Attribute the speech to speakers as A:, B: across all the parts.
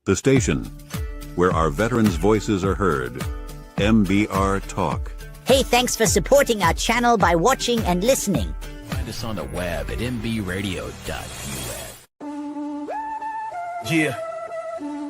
A: The station where our veterans' voices are heard. MBR Talk.
B: Hey, thanks for supporting our channel by watching and listening.
C: Find us on the web at mbradio.us.
D: Yeah.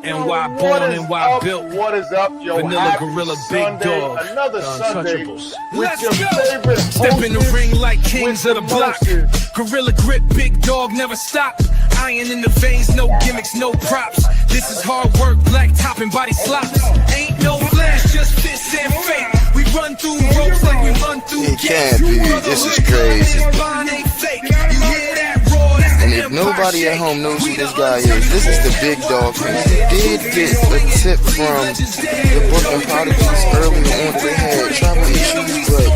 D: NY born, NY built.
E: What is up, yo?
D: Vanilla
E: Happy
D: Gorilla,
E: Sunday,
D: Big Dog,
E: another Sunday
D: Untouchables.
E: with
D: Let's
E: your
D: go.
E: favorite
D: Step in the
E: hostess
D: ring like kings
E: with
D: of the block.
E: mostest.
D: Gorilla grip, Big Dog, never stop. Iron in the veins, no gimmicks, no props. This is hard work, black top and body slops. Ain't no flash, just fists and fake. We run through ropes like we run through
F: It
D: gates.
F: can't be. This is crazy.
D: This bond ain't fake. You hear that roar? That's
F: And
D: the
F: if
D: Empire
F: nobody at
D: shake.
F: home knows who
D: We
F: this
D: the
F: guy is, this is the Big Dog. He did get a tip from the Brooklyn Prodigies earlier on that they had travel issues, but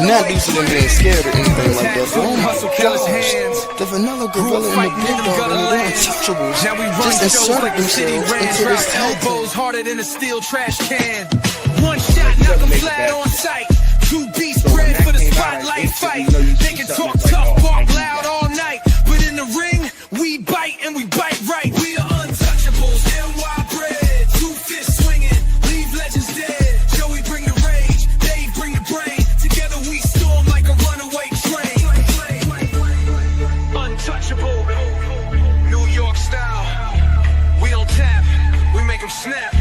F: not due to them being scared or anything like that. But oh my gosh, the Vanilla Gorilla and the Big Dog and the Untouchables
D: Now we run
F: just
D: shows like
F: inserted
D: the city
F: themselves
D: ran
F: into this
D: drought,
F: tag team.
D: elbows harder than a steel trash can. One shot, knock 'em flat on sight. Two beasts bred for the spotlight fight. They can talk tough, bark loud all night, but in the ring, we bite and we bite right. We are untouchables, NY bred, two fists swinging, leave legends dead. Joey bring the rage, Dave bring the brain. Together we storm like a runaway train. Untouchable, New York style. We don't tap, we make them snap.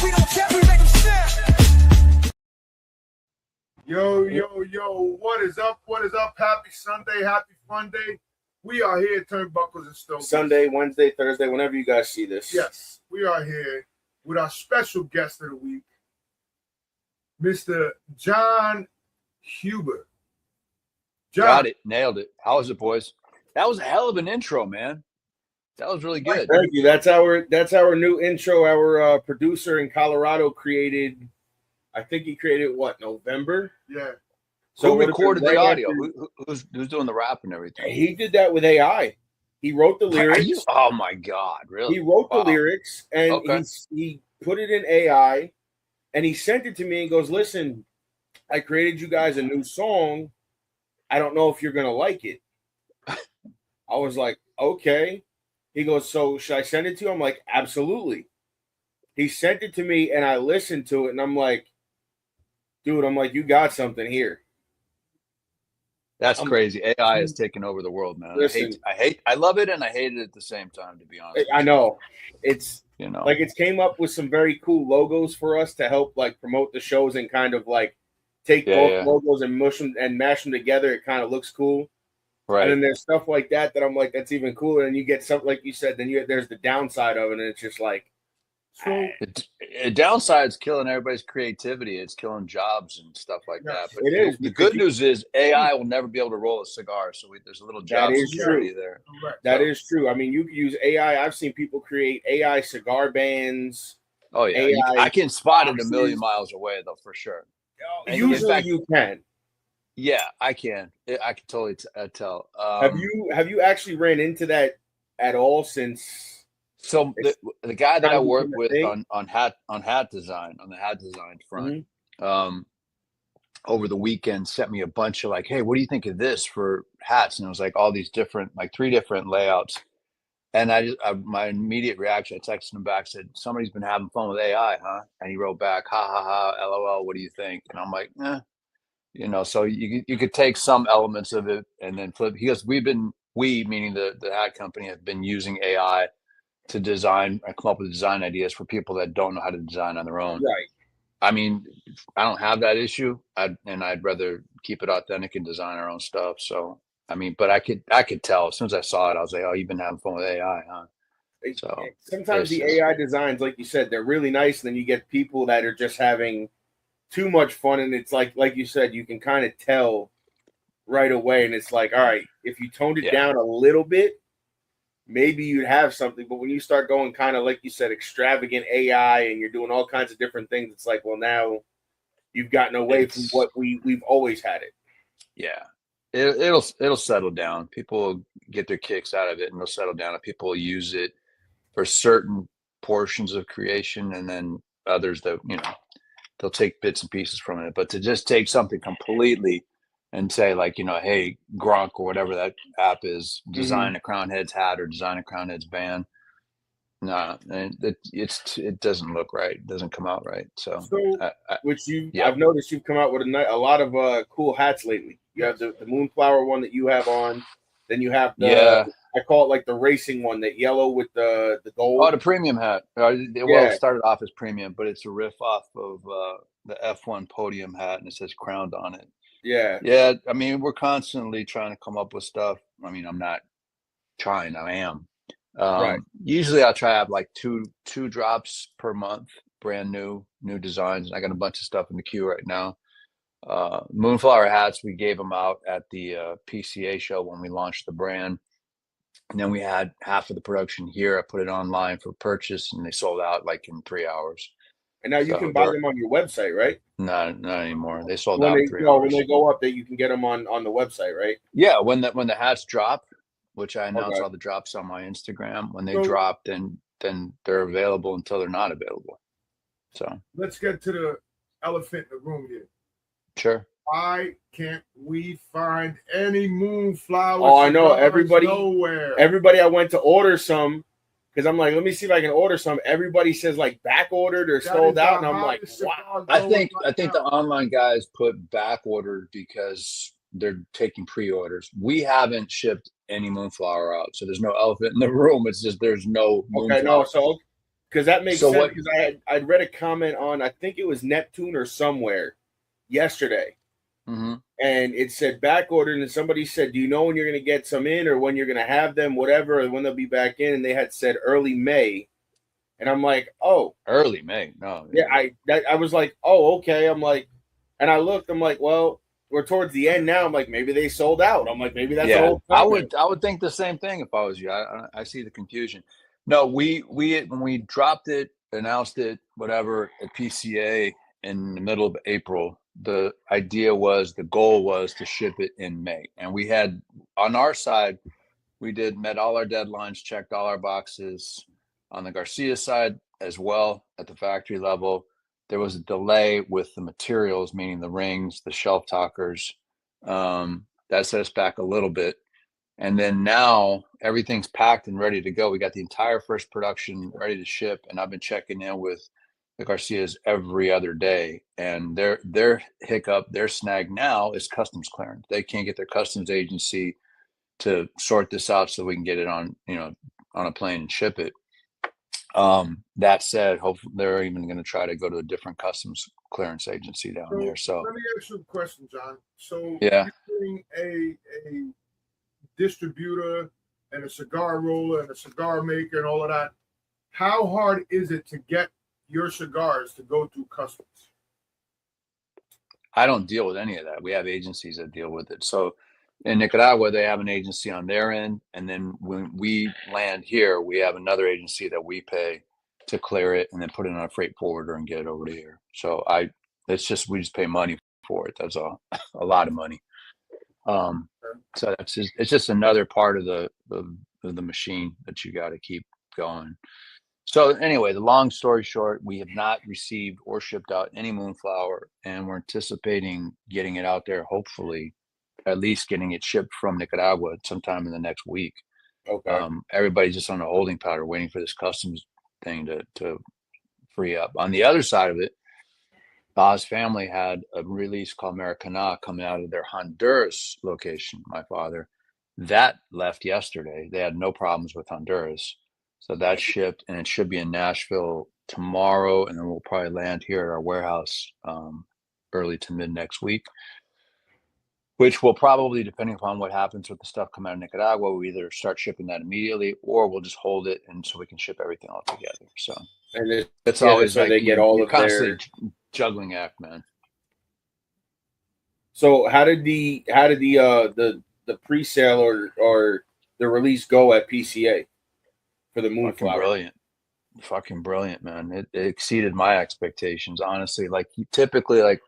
D: We don't tap, we make them snap.
E: Yo, what is up? What is up? Happy Sunday, happy fun day. We are here at Turnbuckles and Stogies.
G: Sunday, Wednesday, Thursday, whenever you guys see this.
E: Yes, we are here with our special guest of the week, Mr. Jon Huber. John,
H: Got it. Nailed it. How was it, boys? That was a hell of an intro, man. That was really good.
G: Thank you. That's our new intro. Our producer in Colorado created. I think he created what, November?
E: Yeah.
H: So who
G: it would've been
H: recorded the
G: right
H: audio?
G: after-
H: Who's doing the rap and everything?
G: He did that with AI. He wrote the
H: Are
G: lyrics.
H: you- oh my God! Really?
G: He wrote the
H: Wow.
G: lyrics and
H: Okay.
G: he put it in AI and he sent it to me and goes, "Listen, I created you guys a new song. I don't know if you're gonna like it." I was like, "Okay." He goes, "So should I send it to you?" I'm like, "Absolutely." He sent it to me and I listened to it and I'm like, "Dude, I'm like, you got something here."
H: That's crazy. AI has taken over the world, man.
G: Listen.
H: I love it and I hate it at the same time. To be honest,
G: I know. It's
H: you know,
G: like it's came up with some very cool logos for us to help like promote the shows and kind of like take both logos and mush them and mash them together. It kind of looks cool.
H: right?
G: And then there's stuff like that I'm like, that's even cooler. And you get something like you said, then there's the downside of it, and it's just like,
H: The downside's killing everybody's creativity. It's killing jobs and stuff like that. But
G: it is.
H: The good news is AI will never be able to roll a cigar. So there's a little job
G: That is
H: security
G: true.
H: there.
G: That is true. I mean, you can use AI. I've seen people create AI cigar bands.
H: Oh yeah,
G: AI
H: I can spot it a
G: boxes.
H: million miles away though, for sure. And
G: Usually
H: in fact,
G: you can.
H: yeah, I can. I can totally tell.
G: Have you actually ran into that at all since?
H: So the guy that I
G: Time
H: work
G: became a
H: with
G: thing?
H: on hat design front, over the weekend sent me a bunch of like, hey, what do you think of this for hats? And it was like all these different, like 3 different layouts. And my immediate reaction, I texted him back, said, somebody's been having fun with AI, huh? And he wrote back, ha ha ha, LOL, what do you think? And I'm like, you know, so you could take some elements of it and then flip. He goes, we meaning the hat company, have been using AI to design and come up with design ideas for people that don't know how to design on their own.
G: Right.
H: I mean, I don't have that issue, I'd rather keep it authentic and design our own stuff. So, I mean, but I could tell as soon as I saw it, I was like, oh, you've been having fun with AI, huh? So
G: Sometimes the AI designs, like you said, they're really nice, and then you get people that are just having too much fun, and it's like you said, you can kind of tell right away, and it's like, all right, if you toned it down a little bit, maybe you'd have something. But when you start going kind of, like you said, extravagant AI, and you're doing all kinds of different things, it's like, well, now you've gotten away from what we've always had it.
H: Yeah, it'll settle down. People will get their kicks out of it, and they'll settle down. And people will use it for certain portions of creation, and then others that they'll take bits and pieces from it. But to just take something completely and say, like, you know, hey, Gronk or whatever that app is, design a Crown Heads hat or design a Crown Heads band. No, it doesn't look right. It doesn't come out right. So,
G: I've noticed you've come out with a lot of cool hats lately. You have the Moonflower one that you have on. Then you have I call it like the racing one, that yellow with the gold.
H: Oh, the premium hat. Well, it started off as premium, but it's a riff off of the F1 podium hat, and it says Crowned on it.
G: Yeah.
H: Yeah. I mean, we're constantly trying to come up with stuff. I mean, I'm not trying. I am.
G: Right.
H: Usually I'll try to have like two drops per month, brand new designs. I got a bunch of stuff in the queue right now. Moonflower hats, we gave them out at the PCA show when we launched the brand. And then we had half of the production here. I put it online for purchase, and they sold out like in 3 hours.
G: And now you can buy them on your website, right?
H: Not anymore. They sold out in 3 hours.
G: When they go up, that you can get them on the website, right?
H: Yeah, when the hats drop, which I announce all the drops on my Instagram. When they drop, then they're available until they're not available. So
E: let's get to the elephant in the room here.
G: Sure.
E: Why can't we find any Moonflower?
G: Oh, I know.
E: Nowhere.
G: Everybody I went to order some, because I'm like, let me see if I can order some. Everybody says like back ordered or sold out, and I'm like, wow.
H: I think the online guys put back ordered because they're taking pre-orders. We haven't shipped any Moonflower out, so there's no elephant in the room. It's just there's no Moonflower.
G: Okay, no, so because that makes sense. Because I'd read a comment on, I think it was Neptune or somewhere yesterday, and it said back ordered, and somebody said, do you know when you're going to get some in, or when you're going to have them, whatever, or when they'll be back in? And they had said early May, and I'm like, oh,
H: early May. No,
G: yeah, I was like, oh, okay. I'm like, and I looked, I'm like, well, we're towards the end now. I'm like, maybe they sold out. I'm like, maybe that's the whole thing.
H: I would think the same thing if I was you. I see the confusion. No, we when we dropped it, announced it, whatever, at PCA in the middle of April, the goal was to ship it in May. And we had, on our side, we met all our deadlines, checked all our boxes. On the Garcia side as well, at the factory level, there was a delay with the materials, meaning the rings, the shelf talkers. That set us back a little bit. And then now everything's packed and ready to go. We got the entire first production ready to ship, and I've been checking in with the Garcias every other day. And their hiccup, their snag now is customs clearance. They can't get their customs agency to sort this out so we can get it on a plane and ship it. That said, hopefully they're even going to try to go to a different customs clearance agency down there. So
E: let me ask you a question, John. So
H: yeah,
E: being a distributor and a cigar roller and a cigar maker and all of that, how hard is it to get your cigars to go through customs?
H: I don't deal with any of that. We have agencies that deal with it. So in Nicaragua, they have an agency on their end, and then when we land here, we have another agency that we pay to clear it and then put it on a freight forwarder and get it over to here. So we just pay money for it. That's all, a lot of money. So it's just another part of the machine that you got to keep going. So anyway, the long story short, we have not received or shipped out any Moonflower, and we're anticipating getting it out there, hopefully at least getting it shipped from Nicaragua sometime in the next week.
G: Okay.
H: Everybody's just on a holding pattern waiting for this customs thing to free up. On the other side of it, Bob's family had a release called Americana coming out of their Honduras location, my father. That left yesterday. They had no problems with Honduras. So that shipped, and it should be in Nashville tomorrow, and then we'll probably land here at our warehouse early to mid next week, which will probably, depending upon what happens with the stuff coming out of Nicaragua, we'll either start shipping that immediately, or we'll just hold it, and so we can ship everything all together. So
G: and
H: it's always
G: so
H: like
G: they get all of
H: constantly juggling act, man.
G: So how did the pre-sale or the release go at PCA for the Moonflower?
H: Fucking brilliant, man. It exceeded my expectations, honestly. Like typically, like,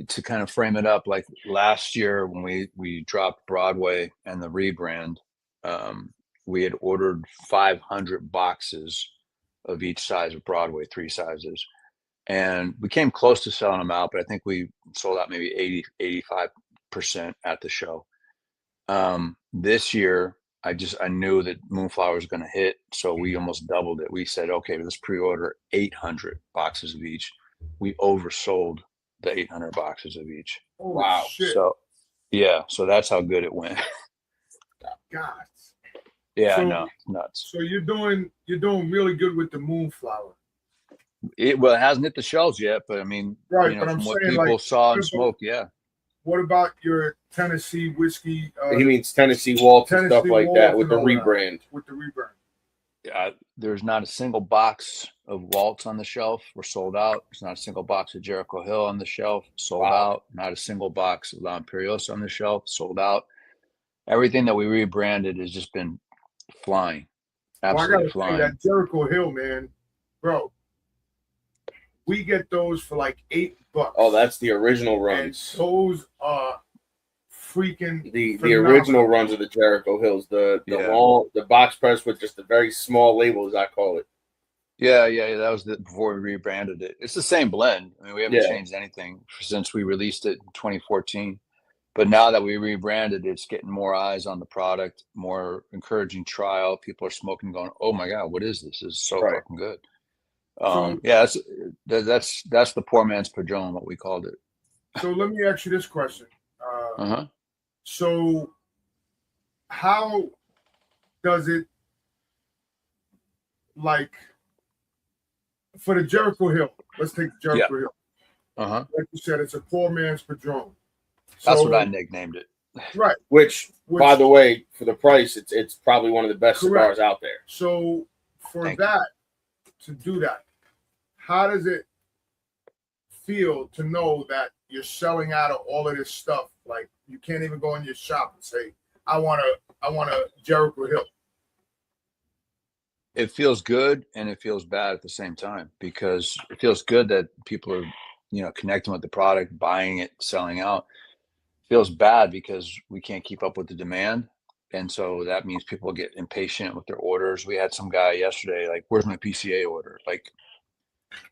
H: to kind of frame it up, like last year when we dropped Broadway and the rebrand, we had ordered 500 boxes of each size of Broadway, 3 sizes. and we came close to selling them out, but I think we sold out maybe 85% at the show. This year, I knew that Moonflower was going to hit, so we almost doubled it. We said, okay, let's pre-order 800 boxes of each. We oversold the 800 boxes of each.
E: Wow. Shit.
H: So, yeah, so that's how good it went.
E: God.
H: Yeah,
E: So-
H: I know, nuts.
E: So you're doing really good with the Moonflower.
H: It hasn't hit the shelves yet, but I mean,
E: Right,
H: you know,
E: but I'm
H: from what
E: saying,
H: people
E: like,
H: saw and
E: what about-
H: smoked, yeah.
E: What about your Tennessee whiskey?
G: He means Tennessee Waltz and stuff
E: Tennessee
G: like
E: Waltz
G: that with the
E: and all that.
G: rebrand.
E: With the rebrand.
H: There's not a single box of Waltz on the shelf. We're sold out. There's not a single box of Jericho Hill on the shelf. Sold out. Not a single box of La Imperiosa on the shelf. Sold out. Everything that we rebranded has just been flying. Absolutely
E: I gotta
H: flying.
E: say that Jericho Hill, man, bro. We get those for like $8.
G: Oh, that's the original
E: and
G: runs.
E: those are freaking
G: The
E: phenomenal.
G: original runs of the Jericho Hills, the box press with just a very small label, as I call it.
H: Yeah. That was before we rebranded it. It's the same blend. I mean, we haven't changed anything since we released it in 2014. But now that we rebranded, it's getting more eyes on the product, more encouraging trial. People are smoking, going, "Oh my God, what is this? This is so fucking good." That's the poor man's Padron, what we called it.
E: So let me ask you this question. So how does it, like, for the Jericho Hill? Let's take Jericho Hill. Like you said, it's a poor man's Padron.
H: That's what I nicknamed it.
E: Right.
G: Which, by the way, for the price, it's probably one of the best cigars out there.
E: So to do that, how does it feel to know that you're selling out of all of this stuff? Like, you can't even go in your shop and say, I want a Jericho Hill.
H: It feels good and it feels bad at the same time, because it feels good that people are, connecting with the product, buying it, selling out. Feels bad because we can't keep up with the demand. And so that means people get impatient with their orders. We had some guy yesterday, like, "Where's my PCA order?" Like,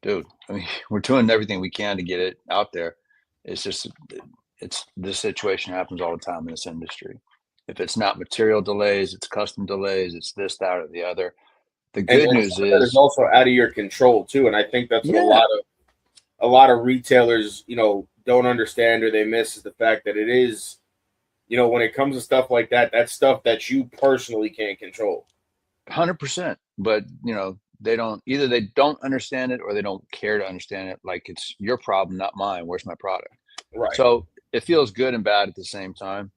H: dude, I mean, we're doing everything we can to get it out there. It's just, this situation happens all the time in this industry. If it's not material delays, it's custom delays, it's this, that, or the other. The good news is
G: it's also out of your control too. And I think that's what a lot of retailers, don't understand or they miss, is the fact that it is, when it comes to stuff like that, that's stuff that you personally can't control.
H: 100%. But, they don't understand it, or they don't care to understand it. Like, it's your problem, not mine. Where's my product?
G: Right.
H: So it feels good and bad at the same time.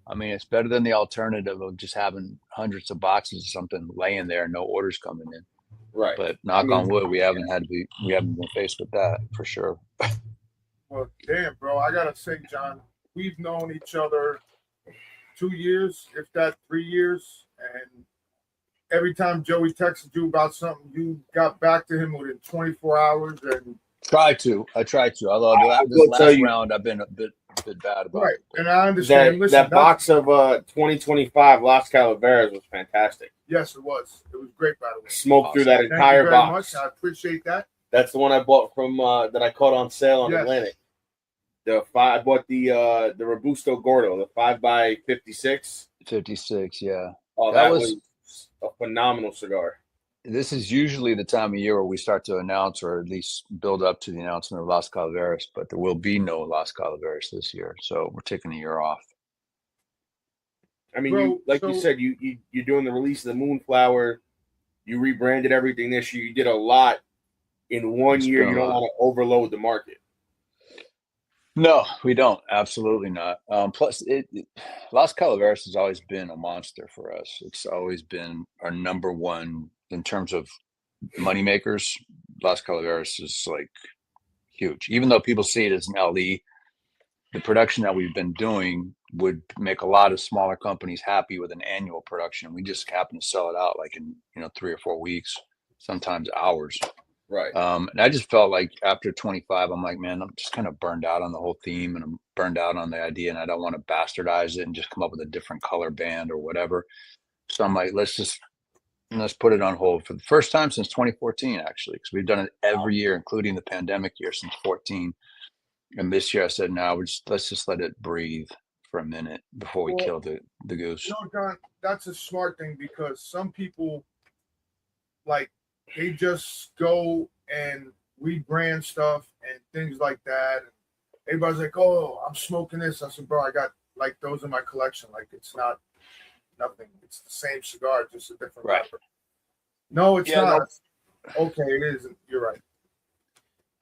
H: I mean, it's better than the alternative of just having hundreds of boxes of something laying there, no orders coming in.
G: Right.
H: But knock on wood, we haven't been faced with that for sure.
E: Well, damn, bro, I gotta say, John, we've known each other 2 years, if that 3 years, and every time Joey texted you about something, you got back to him within 24 hours. And
H: I try to. Although this last round, I've been a bit bad about it.
E: And I understand.
G: That box of 2025 Las Calaveras was fantastic.
E: Yes, it was. It was great, by the way.
G: Smoked through that
E: Thank
G: entire
E: you very
G: box.
E: much. I appreciate that.
G: That's the one I bought from that I caught on sale on Atlantic. I bought the Robusto Gordo, the 5x56.
H: 56, yeah.
G: Oh, that was a phenomenal cigar.
H: This is usually the time of year where we start to announce, or at least build up to the announcement of Las Calaveras, but there will be no Las Calaveras this year, so we're taking a year off.
G: I mean, you said, you're doing the release of the Moonflower. You rebranded everything this year. You did a lot in 1 year. You don't want to overload the market.
H: No, we don't. Absolutely not. Plus, Las Calaveras has always been a monster for us. It's always been our number one in terms of money makers. Las Calaveras is like huge. Even though people see it as an LE, the production that we've been doing would make a lot of smaller companies happy with an annual production. We just happen to sell it out like in 3 or 4 weeks, sometimes hours.
G: Right.
H: And I just felt like after 25, I'm like, man, I'm just kind of burned out on the whole theme, and I'm burned out on the idea, and I don't want to bastardize it and just come up with a different color band or whatever. So I'm like, let's just and let's put it on hold for the first time since 2014, actually, because we've done it every year, including the pandemic year since 14. And this year I said, no, let's just let it breathe for a minute before we kill the goose.
E: You know, John, that's a smart thing because some people, like, they just go and rebrand stuff and things like that. And everybody's like, oh, I'm smoking this. I said, bro, I got like those in my collection. Like, it's not nothing. It's the same cigar, just a different wrapper. No, it's not. No. Okay, it is. You're right.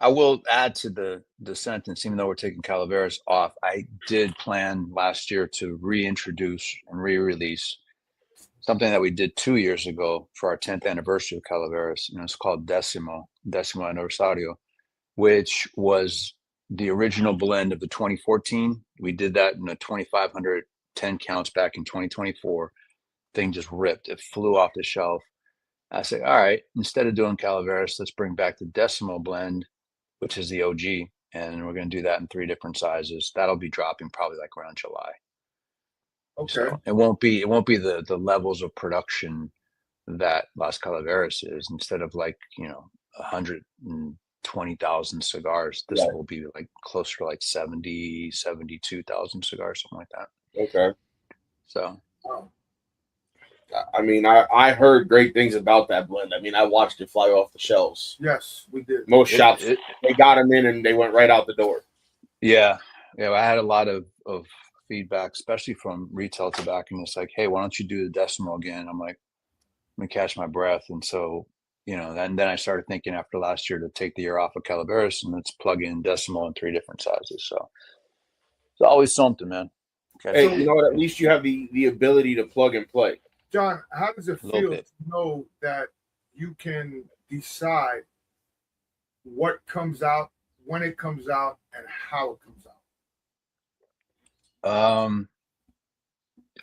H: I will add to the sentence, even though we're taking Calaveras off, I did plan last year to reintroduce and re-release something that we did 2 years ago for our 10th anniversary of Calaveras. You know, it's called Decimo Aniversario, which was the original blend of the 2014. We did that in a 2,500 10 counts back in 2024. Thing just ripped. It flew off the shelf. I said, all right, instead of doing Calaveras, let's bring back the Decimo blend, which is the OG, and we're going to do that in 3 different sizes. That'll be dropping probably like around July.
E: Okay.
H: So it won't be the levels of production that Las Calaveras is. Instead of like, 120,000 cigars, this will be like closer to like 72,000 cigars, something like that.
G: Okay.
H: So,
G: I mean, I heard great things about that blend. I mean, I watched it fly off the shelves.
E: Yes, we did.
G: Most shops, they got them in and they went right out the door.
H: Yeah. I had a lot of feedback, especially from retail tobacconists, like, hey, why don't you do the Decimo again? I'm like, let me catch my breath. And so, then I started thinking after last year to take the year off of Calaveras and let's plug in Decimo in 3 different sizes. So it's always something, man.
G: Okay. Hey, you know what? At least you have the ability to plug and play.
E: John, how does it feel to know that you can decide what comes out, when it comes out, and how it comes out?
H: I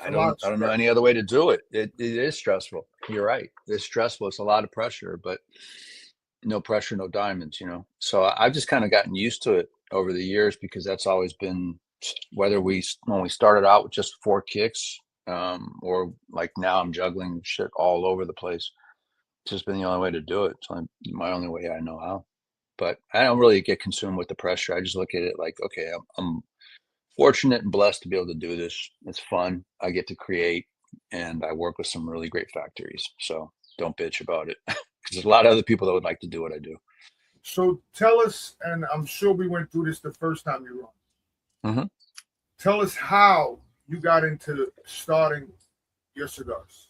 H: don't know any other way to do it. It is stressful. You're right. It's stressful. It's a lot of pressure, but no pressure, no diamonds, So I've just kind of gotten used to it over the years because that's always been, when we started out with just 4 kicks, or like now I'm juggling shit all over the place. It's just been the only way to do it. So my only way I know how. But I don't really get consumed with the pressure. I just look at it like, okay, I'm fortunate and blessed to be able to do this. It's fun. I get to create, and I work with some really great factories. So don't bitch about it, because there's a lot of other people that would like to do what I do.
E: So tell us, and I'm sure we went through this the first time you were on.
H: Mm-hmm.
E: Tell us how you got into starting your cigars.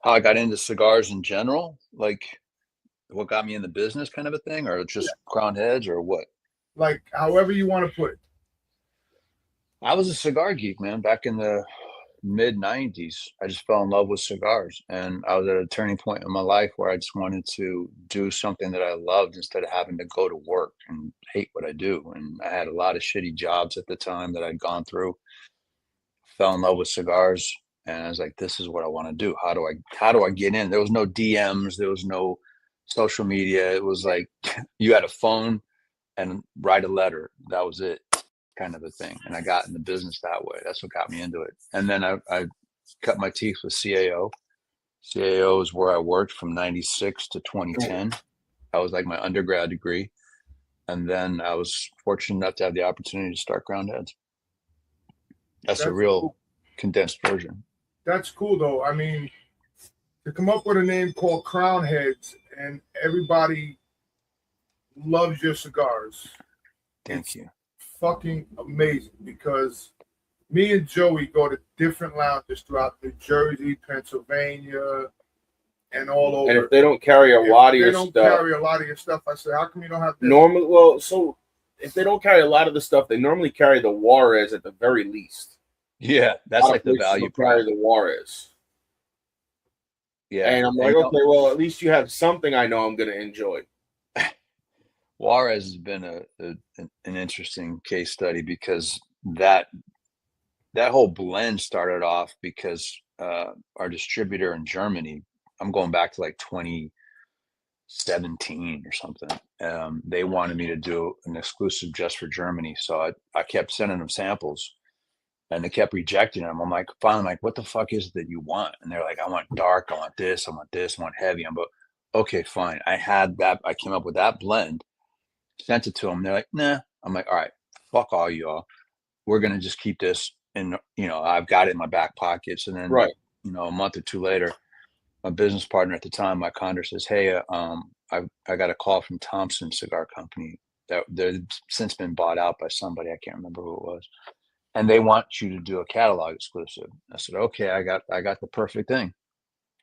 H: How I got into cigars in general, like what got me in the business kind of a thing, or just crown heads, or what? Like
E: however you want to put it.
H: I was a cigar geek, man, back in the mid 90s. I just fell in love with cigars, and I was at a turning point in my life where I just wanted to do something that I loved instead of having to go to work and hate what I do. And I had a lot of shitty jobs at the time that I'd gone through. Fell in love with cigars, and I was like, this is what I want to do. How do I get in? There was no DMs, there was no social media. It was like you had a phone and write a letter. That was it, kind of a thing. And I got in the business that way. That's what got me into it. And then I cut my teeth with CAO. CAO is where I worked from 96 to 2010. That was like my undergrad degree. And then I was fortunate enough to have the opportunity to start Crowned Heads. That's a real cool condensed version.
E: That's cool, though. I mean, to come up with a name called Crown Heads and everybody loves your cigars.
H: Thank you.
E: Fucking amazing, because me and Joey go to different lounges throughout New Jersey, Pennsylvania, and all over.
G: And if they don't carry a lot of your stuff,
E: I say, how come you don't have this?
G: Normally, well, so if they don't carry a lot of the stuff, they normally carry the Juarez at the very least.
H: Yeah, that's like the value.
G: Carry the Juarez.
H: Yeah,
G: and I'm like, okay, well, at least you have something I know I'm going to enjoy.
H: Juarez has been an interesting case study, because that whole blend started off because our distributor in Germany, I'm going back to like 2017 or something. They wanted me to do an exclusive just for Germany. So I kept sending them samples. and they kept rejecting them. I'm like, finally, I'm like, what the fuck is it that you want? And they're like, I want dark, I want this, I want this, I want heavy. I'm like, okay, fine. I had that. I came up with that blend, sent it to them. They're like, nah. I'm like, all right, fuck all y'all. We're gonna just keep this, and I've got it in my back pockets. And then,
G: Right.
H: A month or two later, my business partner at the time, my Condor, says, hey, I got a call from Thompson Cigar Company that they've since been bought out by somebody. I can't remember who it was. And they want you to do a catalog exclusive. I said, okay, I got the perfect thing.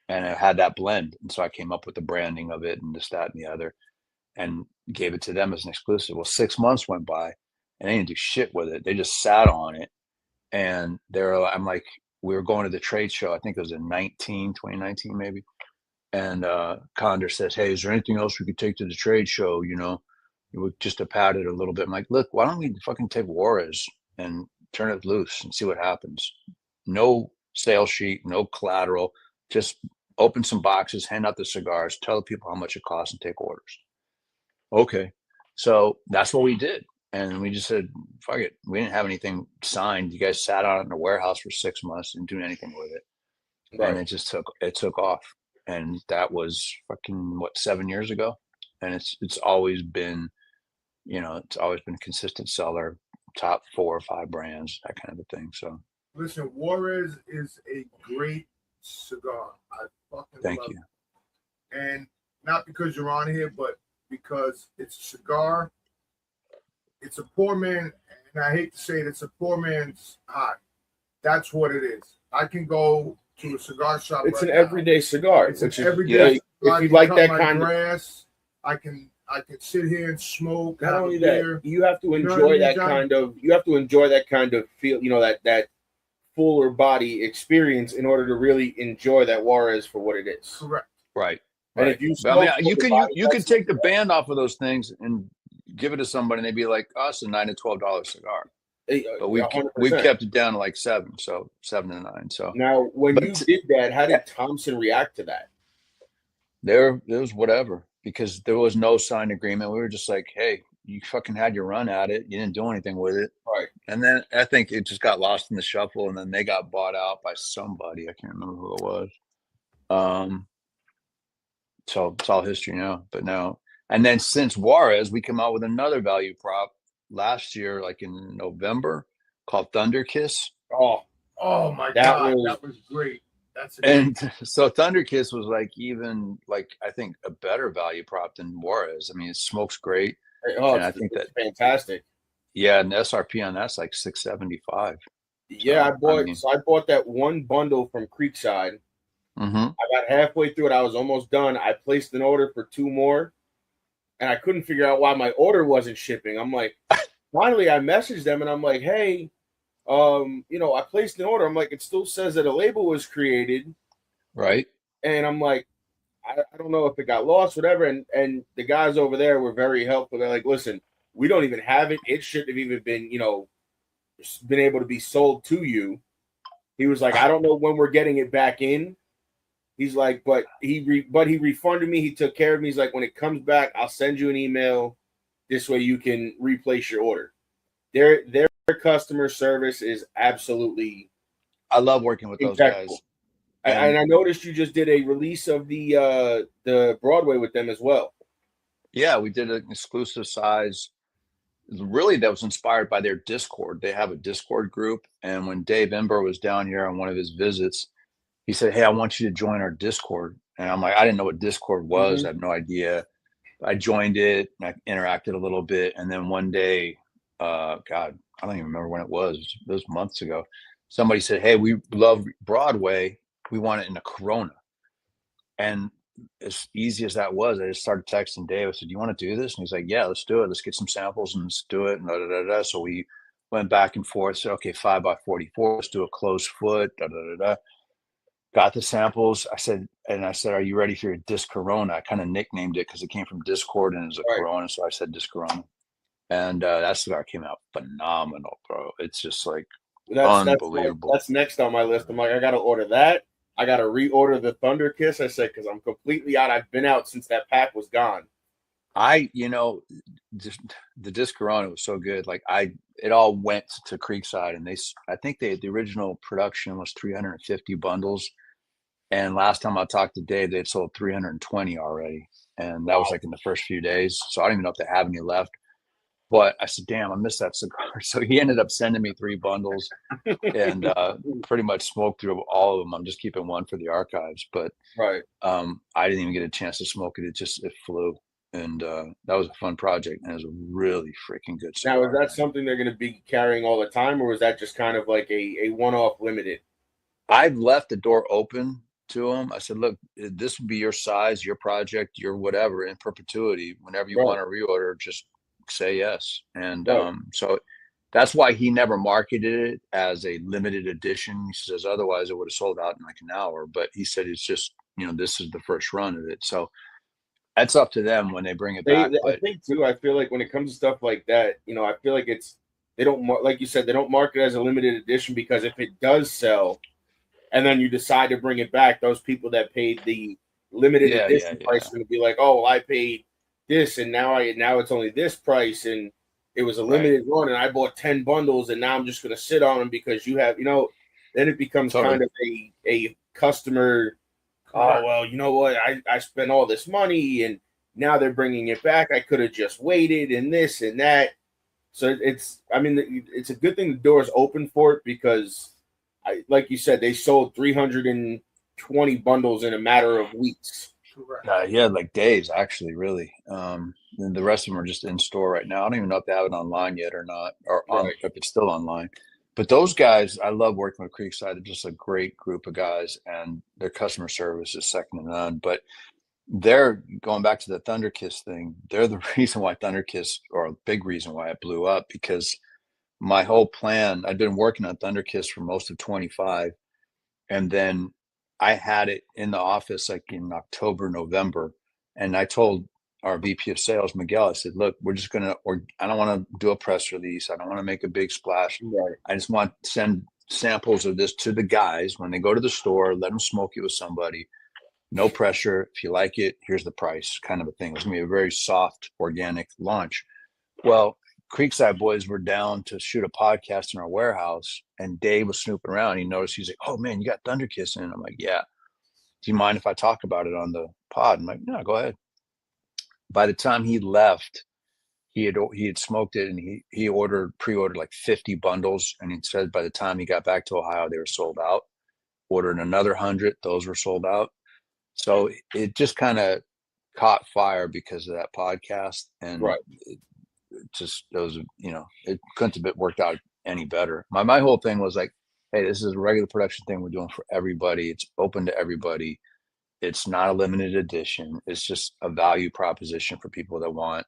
H: And I had that blend. And so I came up with the branding of it and this, that, and the other, and gave it to them as an exclusive. Well, 6 months went by and they didn't do shit with it. They just sat on it. And I'm like, we were going to the trade show. I think it was in 2019 maybe. And Condor says, hey, is there anything else we could take to the trade show? We just to pat it a little bit. I'm like, look, why don't we fucking take Juarez and turn it loose and see what happens? No sales sheet, no collateral, just open some boxes, hand out the cigars, tell the people how much it costs, and take orders. Okay. So that's what we did. And we just said, fuck it. We didn't have anything signed. You guys sat on it in a warehouse for 6 months and didn't do anything with it. Right. And it took off. And that was fucking 7 years ago. And it's always been, it's always been a consistent seller, top 4 or 5 brands, that kind of a thing. So
E: listen, Juarez is a great cigar. I fucking
H: thank
E: love
H: you.
E: It. And not because you're on here, but because it's a cigar. It's a poor man, and I hate to say it, it's a poor man's high. That's what it is. I can go to a cigar shop.
G: It's an everyday cigar.
E: It's an everyday.
G: If you like that kind
E: of grass, I can sit here and smoke.
G: Not only that, you have to enjoy that kind of. You have to enjoy that kind of feel. That fuller body experience in order to really enjoy that Juarez for what it is.
E: Correct.
H: Right.
G: And if you,
H: you could take the band off of those things and give it to somebody, and they'd be like, "Oh, it's a $9 to $12 cigar." But we kept it down to like 7, so 7 to 9. So
G: now, when you did that, how did Thompson react to that?
H: There was whatever, because there was no signed agreement. We were just like, "Hey, you fucking had your run at it. You didn't do anything with it."
G: Right.
H: And then I think it just got lost in the shuffle, and then they got bought out by somebody. I can't remember who it was. So it's all history now. But now, and then since Juarez, we came out with another value prop last year, like in November, called Thunder Kiss.
E: Oh my God, that was great.
H: So Thunder Kiss was even I think a better value prop than Juarez. I mean, it smokes great.
G: Oh, and I think that's fantastic.
H: Yeah, and the SRP on that's like $675.
G: Yeah, I bought that one bundle from Creekside.
H: Mm-hmm.
G: I got halfway through it. I was almost done. I placed an order for 2 more, and I couldn't figure out why my order wasn't shipping. I'm like, finally, I messaged them, and I'm like, hey, I placed an order. I'm like, it still says that a label was created.
H: Right.
G: And I'm like, I don't know if it got lost, whatever. And the guys over there were very helpful. They're like, listen, we don't even have it. It shouldn't have even been, been able to be sold to you. He was like, I don't know when we're getting it back in. He's like, but he refunded me. He took care of me. He's like, when it comes back, I'll send you an email. This way you can replace your order. Their customer service is absolutely.
H: I love working with impeccable. Those guys.
G: And I noticed you just did a release of the Broadway with them as well.
H: Yeah, we did an exclusive size. Really, that was inspired by their Discord. They have a Discord group, and when Dave Ember was down here on one of his visits, he said, "Hey, I want you to join our Discord." And I'm like, I didn't know what Discord was. Mm-hmm. I had no idea. I joined it, and I interacted a little bit, and then one day, God, I don't even remember when it was. It was months ago. Somebody said, "Hey, we love Broadway. We want it in a Corona." And as easy as that was, I just started texting Dave. I said, "Do you want to do this?" And he's like, "Yeah, let's do it. Let's get some samples and let's do it." And So we went back and forth. Said, "Okay, 5x44. Let's do a closed foot." Got the samples. I said, "Are you ready for your Disc Corona?" I kind of nicknamed it because it came from Discord and it was a Corona. So I said Disc Corona. And that cigar came out phenomenal, bro. It's just unbelievable.
G: That's next on my list. I'm like, I got to order that. I got to reorder the Thunder Kiss. I said, because I'm completely out. I've been out since that pack was gone.
H: Just the Discorona was so good. Like it all went to Creekside, and I think the original production was 350 bundles. And last time I talked to Dave, they'd sold 320 already. And that was like in the first few days. So I don't even know if they have any left. But I said, damn, I missed that cigar. So he ended up sending me 3 bundles and pretty much smoked through all of them. I'm just keeping one for the archives. But
G: Right.
H: I didn't even get a chance to smoke it. It flew. And that was a fun project. And it was a really freaking good cigar.
G: Now, is that something they're going to be carrying all the time, or was that just kind of like a one-off limited?
H: I've left the door open to them. I said, look, this would be your size, your project, your whatever in perpetuity. Whenever you want to reorder, just say yes. And so that's why he never marketed it as a limited edition. He says, otherwise it would have sold out in like an hour. But he said, it's just, this is the first run of it. So that's up to them when they bring it back.
G: I think too, I feel like when it comes to stuff like that, I feel like they don't, like you said, they don't market it as a limited edition, because if it does sell and then you decide to bring it back, those people that paid the limited edition price are going to be like, oh, well, I paid this and now it's only this price, and it was a limited run and I bought 10 bundles and now I'm just going to sit on them because you have, then it becomes kind of a customer. Oh, well, you know what? I spent all this money and now they're bringing it back. I could have just waited and this and that. So it's a good thing the door is open for it, because like you said, they sold 320 bundles in a matter of weeks.
H: Like days, actually, really. And the rest of them are just in store right now. I don't even know if they have it online yet or not, or if it's still online. But those guys, I love working with Creekside. They're just a great group of guys, and their customer service is second to none. But they're going back to the Thunder Kiss thing. They're the reason why Thunder Kiss, or a big reason why it blew up, because my whole plan, I'd been working on Thunder Kiss for most of 25. And then I had it in the office like in October, November. And I told our VP of sales, Miguel, I said, look, we're just going to, I don't want to do a press release. I don't want to make a big splash.
G: Right.
H: I just want to send samples of this to the guys when they go to the store, let them smoke it with somebody. No pressure. If you like it, here's the price, kind of a thing. It was going to be a very soft, organic launch. Well, Creekside boys were down to shoot a podcast in our warehouse, and Dave was snooping around. He noticed, he's like, oh man, you got Thunder Kiss in. I'm like, yeah. Do you mind if I talk about it on the pod? I'm like, no, go ahead. By the time he left, he had smoked it, and he pre-ordered like 50 bundles. And he said by the time he got back to Ohio, they were sold out. Ordered another 100, those were sold out. So it just kind of caught fire because of that podcast. And it couldn't have worked out any better. My whole thing was like, hey, this is a regular production thing we're doing for everybody. It's open to everybody. It's not a limited edition. It's just a value proposition for people that want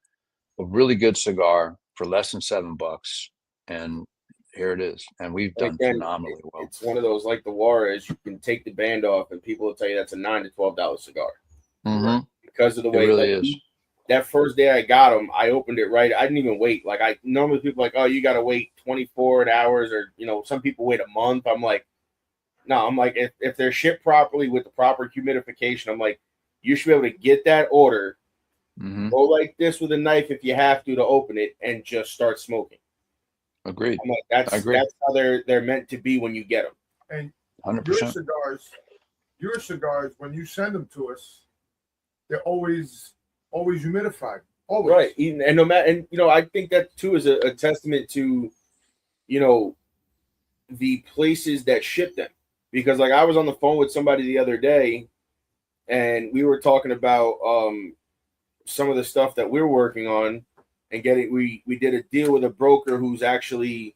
H: a really good cigar for less than $7. And here it is. And we've done phenomenally well.
G: It's one of those, like the Juarez, you can take the band off and people will tell you that's a $9 to $12 cigar.
H: Mm-hmm.
G: Because of the way
H: it really is.
G: That first day I got them, I opened it right. I didn't even wait. Like normally people are like, oh, you got to wait 24 hours, or some people wait a month. I'm like, no. I'm like, if they're shipped properly with the proper humidification, I'm like, you should be able to get that order, go like this with a knife if you have to open it, and just start smoking.
H: Agreed.
G: I'm like, that's how they're meant to be when you get them.
E: And
H: 100%.
E: Your cigars, when you send them to us, they're always humidified. Always.
G: Right. And no matter, and I think that too is a testament to, the places that ship them. Because like I was on the phone with somebody the other day, and we were talking about some of the stuff that we're working on and getting. We did a deal with a broker who's actually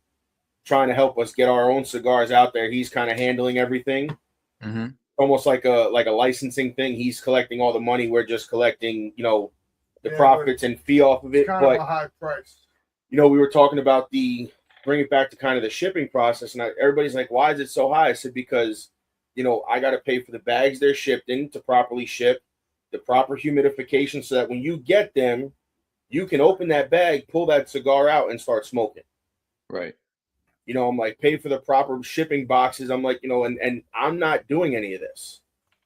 G: trying to help us get our own cigars out there. He's kind of handling everything.
H: Mm-hmm.
G: Almost like a licensing thing. He's collecting all the money. We're just collecting, the profits and fee off of it.
E: Kind of a high price.
G: We were talking about bring it back to kind of the shipping process, and everybody's like, why is it so high? I said, because, I got to pay for the bags they're shipped in to properly ship, the proper humidification, so that when you get them, you can open that bag, pull that cigar out, and start smoking.
H: Right.
G: I'm like, pay for the proper shipping boxes. I'm like, and I'm not doing any of this.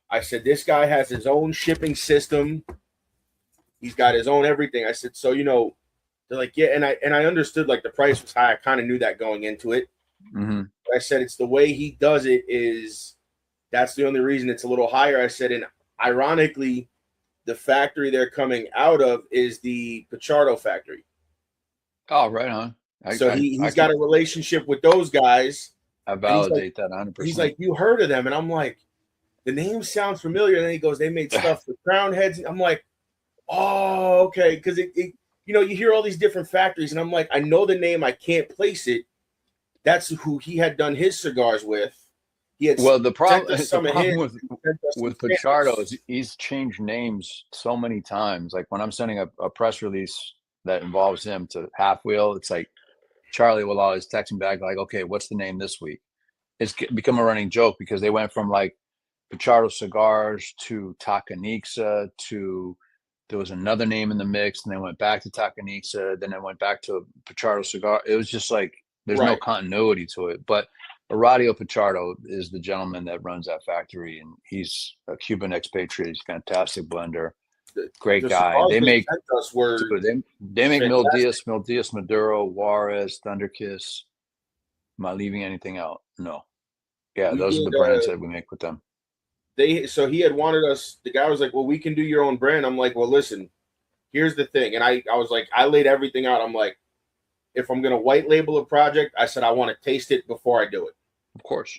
G: I said, this guy has his own shipping system. He's got his own everything. I said, so, they're like, yeah. And I understood like the price was high. I kind of knew that going into it.
H: Mm-hmm.
G: I said, it's the way he does it that's the only reason it's a little higher. I said, and ironically, the factory they're coming out of is the Pichardo factory.
H: Oh, right on.
G: He's got a relationship with those guys.
H: I validate that 100%.
G: He's like, you heard of them? And I'm like, the name sounds familiar. And then he goes, they made stuff for crown heads. I'm like, oh, okay. Because you hear all these different factories, and I'm like, I know the name, I can't place it. That's who he had done his cigars with.
H: The problem with Pichardo is he's changed names so many times. Like when I'm sending a press release that involves him to Half Wheel, it's like Charlie will always text me back like, okay, what's the name this week? It's become a running joke because they went from like Pichardo Cigars to Takanixa to there was another name in the mix, and they went back to Takanixa, then it went back to Pichardo Cigar. It was just like there's no continuity to it. But Horacio Pichardo is the gentleman that runs that factory, and he's a Cuban expatriate. He's a fantastic blender, great guy. They make Mil Diaz, Maduro, Juarez, Thunderkiss. Am I leaving anything out? No. Yeah, those are the brands that we make with them.
G: So he had wanted us. The guy was like, "Well, we can do your own brand." I'm like, "Well, listen, here's the thing," and I was like, I laid everything out. I'm like, if I'm gonna white label a project, I said I want to taste it before I do it.
H: Of course.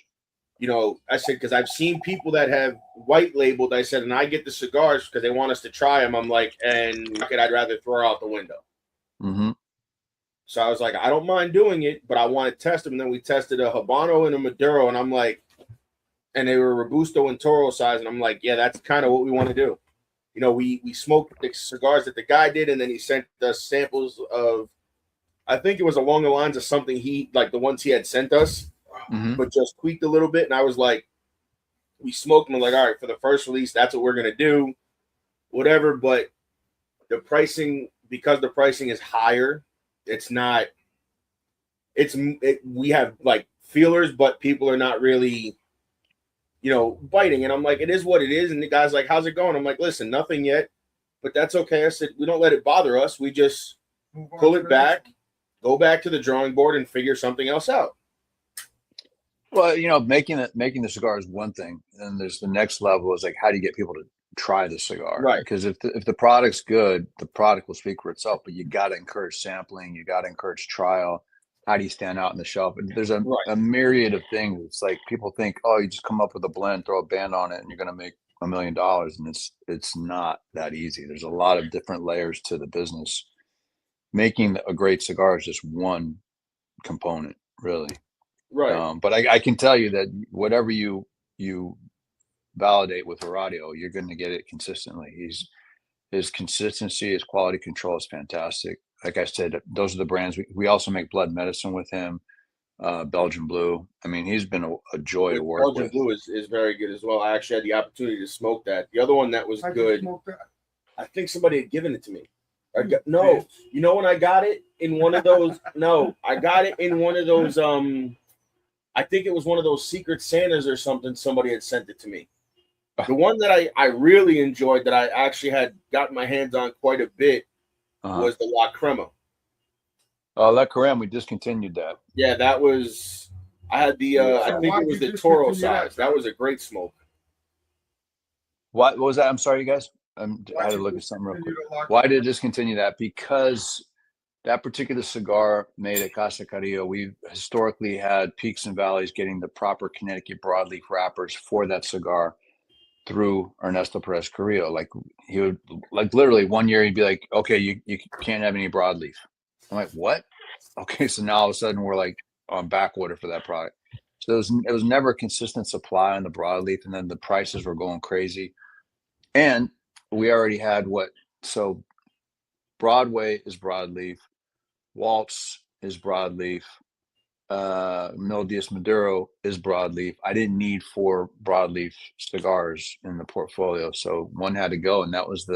G: I said, because I've seen people that have white labeled, I said, and I get the cigars because they want us to try them. I'm like, and I'd rather throw out the window.
H: Mm-hmm.
G: So I was like, I don't mind doing it, but I want to test them. And then we tested a Habano and a Maduro, and I'm like, and they were Robusto and Toro size, and I'm like, yeah, that's kind of what we want to do. We smoked the cigars that the guy did, and then he sent us samples of, I think it was along the lines of something the ones he had sent us.
H: Mm-hmm.
G: But just tweaked a little bit. And I was like, we smoked them. I'm like, all right, for the first release, that's what we're going to do. Whatever. But the pricing, because the pricing is higher, we have like feelers, but people are not really, biting. And I'm like, it is what it is. And the guy's like, how's it going? I'm like, listen, nothing yet, but that's okay. I said, we don't let it bother us. We just pull it back, go back to the drawing board and figure something else out.
H: Well, making the cigar is one thing, and there's the next level is like, how do you get people to try the cigar?
G: Right.
H: Because if the product's good, the product will speak for itself. But you got to encourage sampling. You got to encourage trial. How do you stand out on the shelf? And there's a myriad of things. It's like people think, oh, you just come up with a blend, throw a band on it, and you're going to make $1 million. And it's not that easy. There's a lot of different layers to the business. Making a great cigar is just one component, really.
G: Right.
H: But I can tell you that whatever you validate with Horacio, you're going to get it consistently. His consistency, his quality control is fantastic. Like I said, those are the brands. We also make blood medicine with him, Belgian Blue. I mean, he's been a joy to work
G: Belgian
H: with.
G: Blue is very good as well. I actually had the opportunity to smoke that. The other one that was good, I think somebody had given it to me. When I got it in one of those, I got it in one of those, I think it was one of those Secret Santas or something. Somebody had sent it to me. The one that I really enjoyed that I actually had gotten my hands on quite a bit was the La Crema.
H: La Crema, we discontinued that.
G: Yeah, that was, I had the, I think it was the Toro size. That was a great smoke.
H: What was that? I'm sorry, you guys. I had to look at something real quick. Why did it discontinue that? Because that particular cigar made at Casa Carrillo, we've historically had peaks and valleys getting the proper Connecticut broadleaf wrappers for that cigar through Ernesto Perez Carrillo. Like he would, like literally one year he'd be like, okay, you can't have any broadleaf. I'm like, what? Okay, so now all of a sudden we're like on back order for that product. So it was never a consistent supply on the broadleaf, and then the prices were going crazy. And we already had so Broadway is broadleaf, Waltz is broadleaf, Mil Diaz Maduro is broadleaf. I didn't need 4 broadleaf cigars in the portfolio, so one had to go, and it was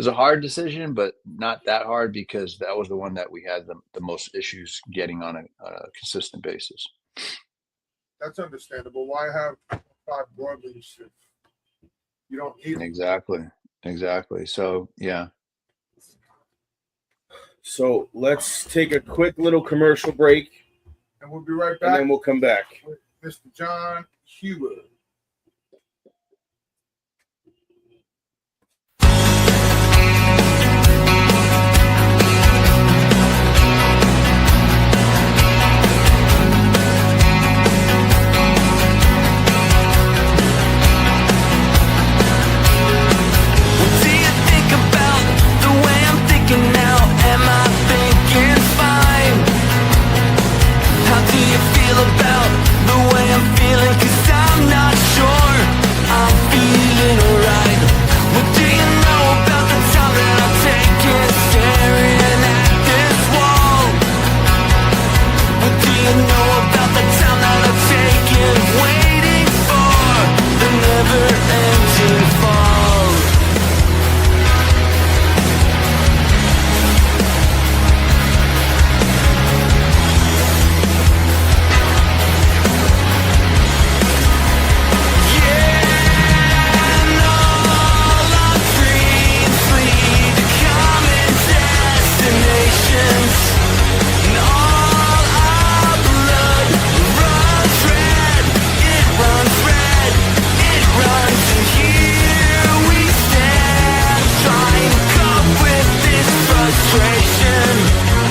H: a hard decision, but not that hard because that was the one that we had the most issues getting on a consistent basis.
E: That's understandable. Why have 5 broadleafs if you don't need them?
H: Exactly. So yeah.
G: So let's take a quick little commercial break,
E: And we'll be right
G: and
E: back
G: then we'll come back.
E: with Mr. Jon Huber.
D: Do you think about the way I'm thinking now? Am I thinking fine? How do you feel about the way I'm feeling? 'Cause I'm not sure I'm feeling alright. What do you know about the time that I've taken staring at this wall? What do you know about the time that I've taken waiting for the never-ending fall?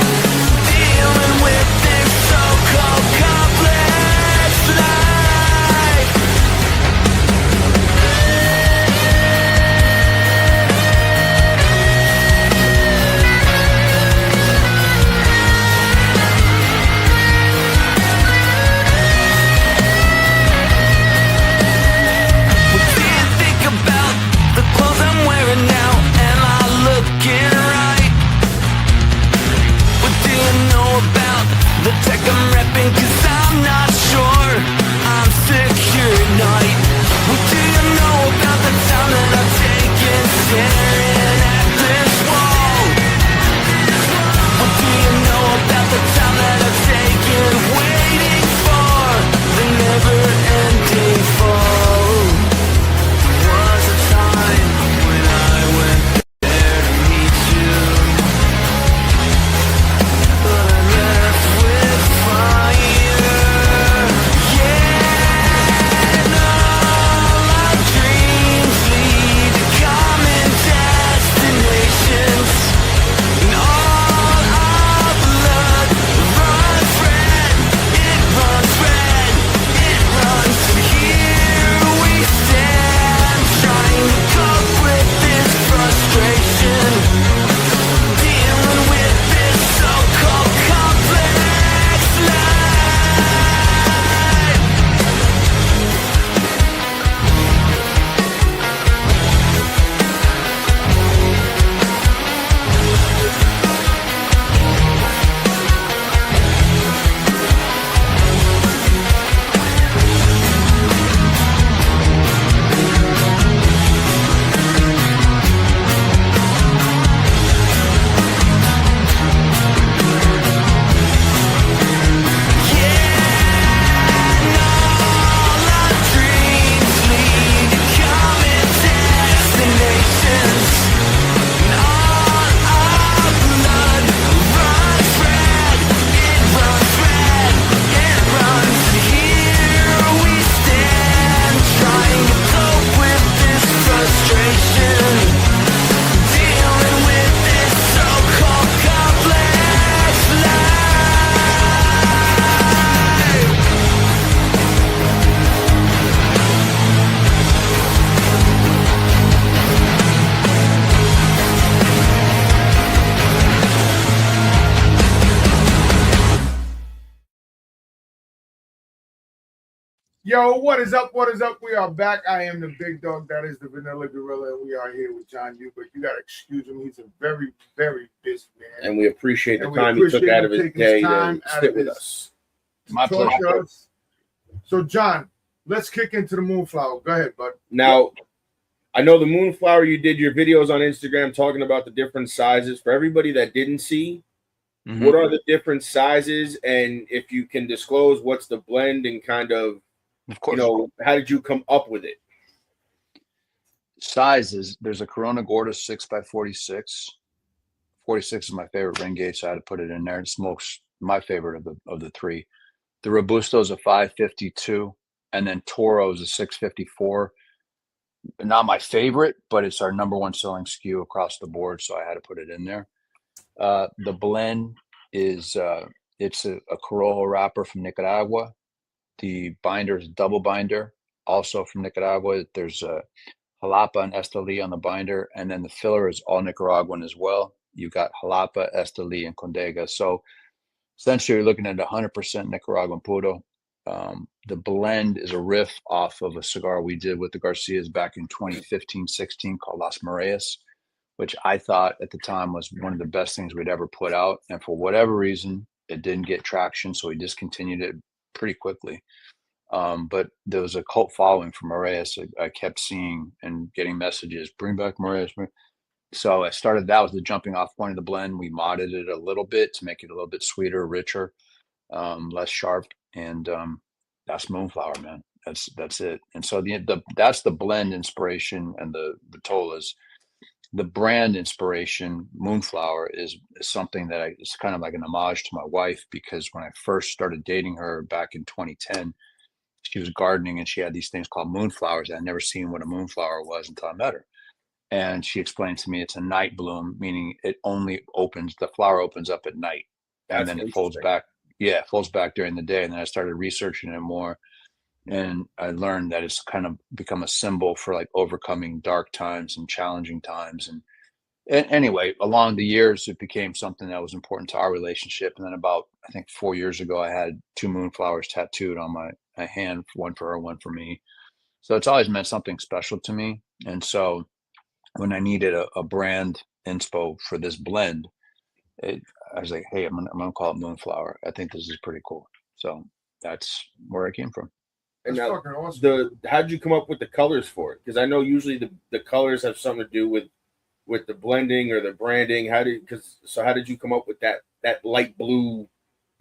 D: Dealing with this so-called complex life. What do you think about the clothes I'm wearing now? Am I looking right? What do you know about the tech I'm repping? 'Cause I'm not sure I'm secure at night. What do you know about the time that I've taken staring at this wall? What do you know about the time that I've taken waiting for the never-ending fall? There was a time when I went there to meet you, but I left with fire. Yeah, and all our dreams lead to common destinations, and all our blood runs red. It runs red. It runs, and here we stand, trying to cope with this frustration, dealing with this so-called complex life. Dreams lead to common destinations, and all our blood runs red. It runs red. It runs, and here we stand, trying to cope with this frustration, dealing with this so-called complex life.
E: Yo, what is up? What is up? We are back. I am the big dog. That is the Vanilla Gorilla. And we are here with Jon Huber. You got to excuse him. He's a very, very busy man.
G: And we appreciate the
E: And we
G: time he took
E: appreciate
G: out
E: him
G: of his
E: taking
G: day
E: his time
G: to
E: out
G: sit
E: of
G: with
E: his-
G: us.
H: My
E: Talk to
H: pleasure.
E: us. So, John, let's kick into the Moonflower. Go ahead, bud.
G: Now, I know the Moonflower, you did your videos on Instagram talking about the different sizes. For everybody that didn't see,
H: Mhm.
G: what are the different sizes? And if you can disclose what's the blend and kind of,
H: Of course.
G: how did you come up with it?
H: Sizes, there's a Corona Gorda 6x46, 46 is my favorite ring gauge, so I had to put it in there. It smokes my favorite of the three. The Robusto is a 552, and then Toro is a 654. Not my favorite, but it's our number one selling SKU across the board, so I had to put it in there. The blend is it's a Corojo wrapper from Nicaragua. The binder is a double binder, also from Nicaragua. There's a Jalapa and Esteli on the binder, and then the filler is all Nicaraguan as well. You've got Jalapa, Esteli, and Condega. So essentially, you're looking at 100% Nicaraguan puro. The blend is a riff off of a cigar we did with the Garcias back in 2015-16 called Las Mareas, which I thought at the time was one of the best things we'd ever put out. And for whatever reason, it didn't get traction, so we discontinued it pretty quickly. But there was a cult following for Mareas. I kept seeing and getting messages, bring back Mareas. So I started, that was the jumping off point of the blend. We modded it a little bit to make it a little bit sweeter, richer, less sharp. And that's Moonflower, man. That's it. And so that's the blend inspiration and the Tolas. The brand inspiration, Moonflower, is something that it's kind of like an homage to my wife, because when I first started dating her back in 2010, she was gardening and she had these things called moonflowers. I'd never seen what a moonflower was until I met her. And she explained to me it's a night bloom, meaning it only opens, the flower opens up at night. And then it folds back. Yeah, it folds back during the day. And then I started researching it more. And I learned that it's kind of become a symbol for like overcoming dark times and challenging times. And anyway, along the years, it became something that was important to our relationship. And then about, I think 4 years ago, I had 2 moonflowers tattooed on my hand, one for her, one for me. So it's always meant something special to me. And so when I needed a brand inspo for this blend, I was like, hey, I'm gonna call it Moonflower. I think this is pretty cool. So that's where it came from.
G: And now, how'd you come up with the colors for it? Because I know usually the colors have something to do with the blending or the branding. How did you come up with that light blue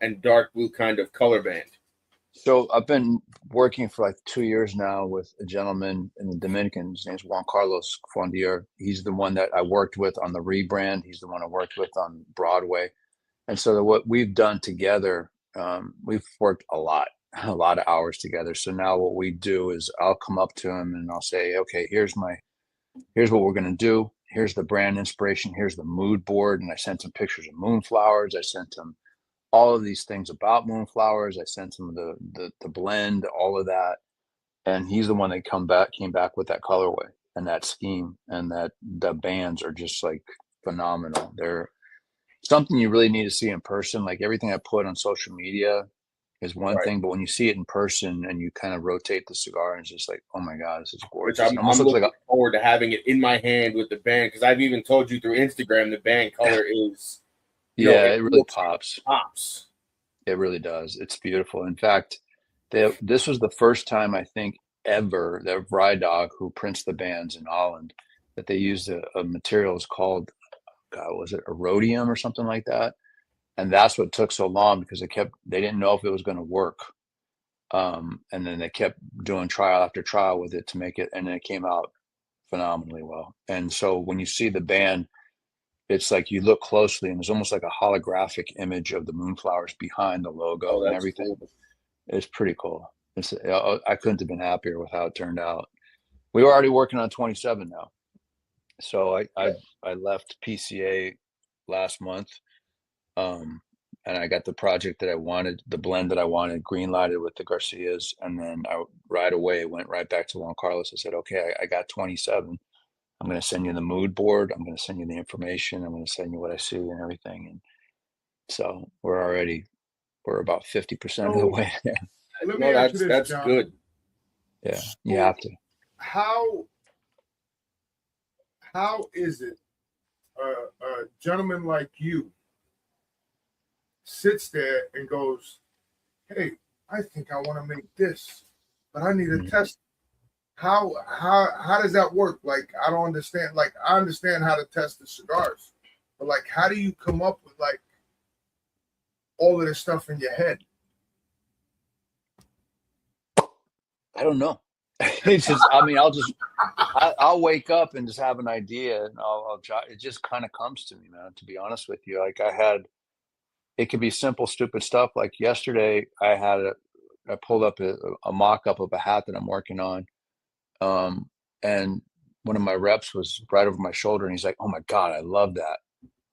G: and dark blue kind of color band?
H: So I've been working for like 2 years now with a gentleman in the Dominican. His name's Juan Carlos Fondier. He's the one that I worked with on the rebrand. He's the one I worked with on Broadway. And so what we've done together, we've worked a lot of hours together. So now what we do is I'll come up to him and I'll say, okay, here's what we're going to do. Here's the brand inspiration. Here's the mood board. And I sent him pictures of moonflowers. I sent him all of these things about moonflowers. I sent him the blend, all of that. And he's the one that came back with that colorway and that scheme, and that the bands are just like phenomenal. They're something you really need to see in person. Like everything I put on social media is one thing, but when you see it in person and you kind of rotate the cigar, and it's just like, oh my God, this is gorgeous.
G: I'm looking forward to having it in my hand with the band, because I've even told you through Instagram the band color is
H: it really pops.
G: It
H: really does. It's beautiful. In fact, this was the first time I think ever that Rye Dog, who prints the bands in Holland, that they used a material is called, was it Erodium or something like that? And that's what took so long, because they didn't know if it was going to work. And then they kept doing trial after trial with it to make it, and then it came out phenomenally well. And so when you see the band, it's like you look closely and there's almost like a holographic image of the moonflowers behind the logo and everything. Cool. It's pretty cool. I couldn't have been happier with how it turned out. We were already working on 27 now. So I left PCA last month. And I got the project that I wanted, the blend that I wanted, green lighted with the Garcias. And then I right away went right back to Juan Carlos. I said, okay, I got 27. I'm going to send you the mood board. I'm going to send you the information. I'm going to send you what I see and everything. And so we're about 50% of the way there.
G: That's John. Good.
H: Yeah, you have to.
E: How is it a gentleman like you sits there and goes, hey, I think I want to make this, but I need a test. How does that work? Like, I don't understand. Like, I understand how to test the cigars, but like, how do you come up with like all of this stuff in your head?
H: I don't know. It's just, I'll wake up and just have an idea, and it just kind of comes to me, man. To be honest with you, like it could be simple, stupid stuff. Like yesterday, I pulled up a mock-up of a hat that I'm working on, and one of my reps was right over my shoulder, and he's like, "Oh my God, I love that."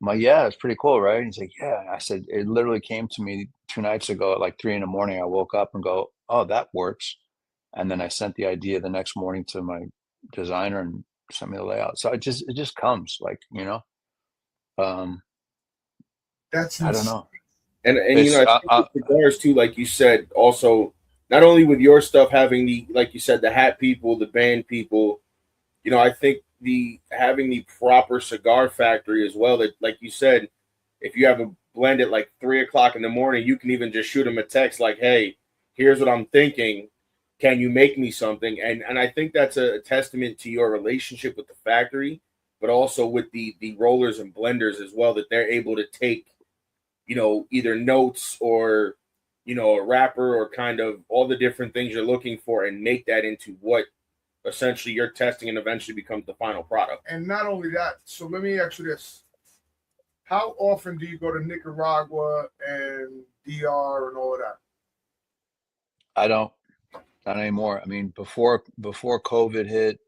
H: I'm like, "Yeah, it's pretty cool, right?" And he's like, "Yeah." I said, "It literally came to me 2 nights ago at like 3 in the morning. I woke up and go, oh, that works." And then I sent the idea the next morning to my designer and sent me the layout. So it just comes, like,
E: That's
H: I don't know.
G: And
H: It's,
G: I think with cigars too, like you said, also not only with your stuff having like you said, the hat people, the band people, I think having the proper cigar factory as well. That, like you said, if you have a blend at like 3 o'clock in the morning, you can even just shoot them a text like, "Hey, here's what I'm thinking. Can you make me something?" And I think that's a testament to your relationship with the factory, but also with the rollers and blenders as well, that they're able to take, either notes or, a wrapper or kind of all the different things you're looking for and make that into what essentially you're testing and eventually becomes the final product.
E: And not only that, so let me ask you this. How often do you go to Nicaragua and DR and all of that?
H: I don't, not anymore. I mean, before COVID hit,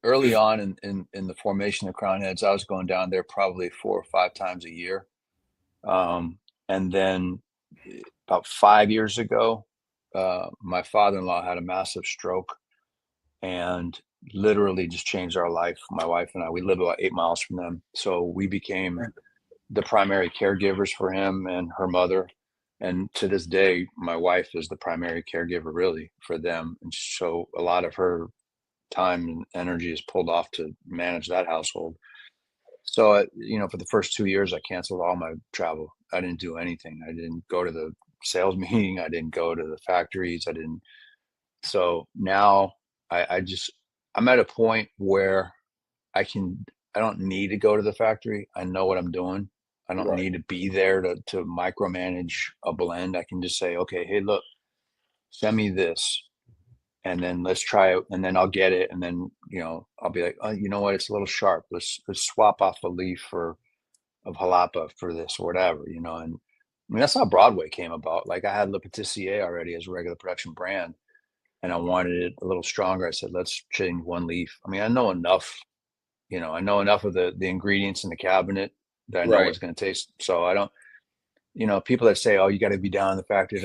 H: early on in the formation of Crown Heads, I was going down there probably 4 or 5 times a year. And then about 5 years ago, my father-in-law had a massive stroke and literally just changed our life. My wife and I, we live about 8 miles from them. So we became the primary caregivers for him and her mother. And to this day, my wife is the primary caregiver really for them. And so a lot of her time and energy is pulled off to manage that household. So, for the first 2 years, I canceled all my travel. I didn't do anything. I didn't go to the sales meeting. I didn't go to the factories. So now I'm at a point where I don't need to go to the factory. I know what I'm doing. I don't need to be there to micromanage a blend. I can just say, okay, hey, look, send me this, and then let's try it, and then I'll get it, and then I'll be like, oh, you know what, it's a little sharp. Let's swap off a leaf of jalapa for this or whatever, and I mean that's how Broadway came about. Like I had Le Patissier already as a regular production brand, and I wanted it a little stronger. I said, let's change one leaf. I mean, I know enough of the ingredients in the cabinet that I know what it's going to taste. So I don't, people that say, oh, you got to be down in the factory.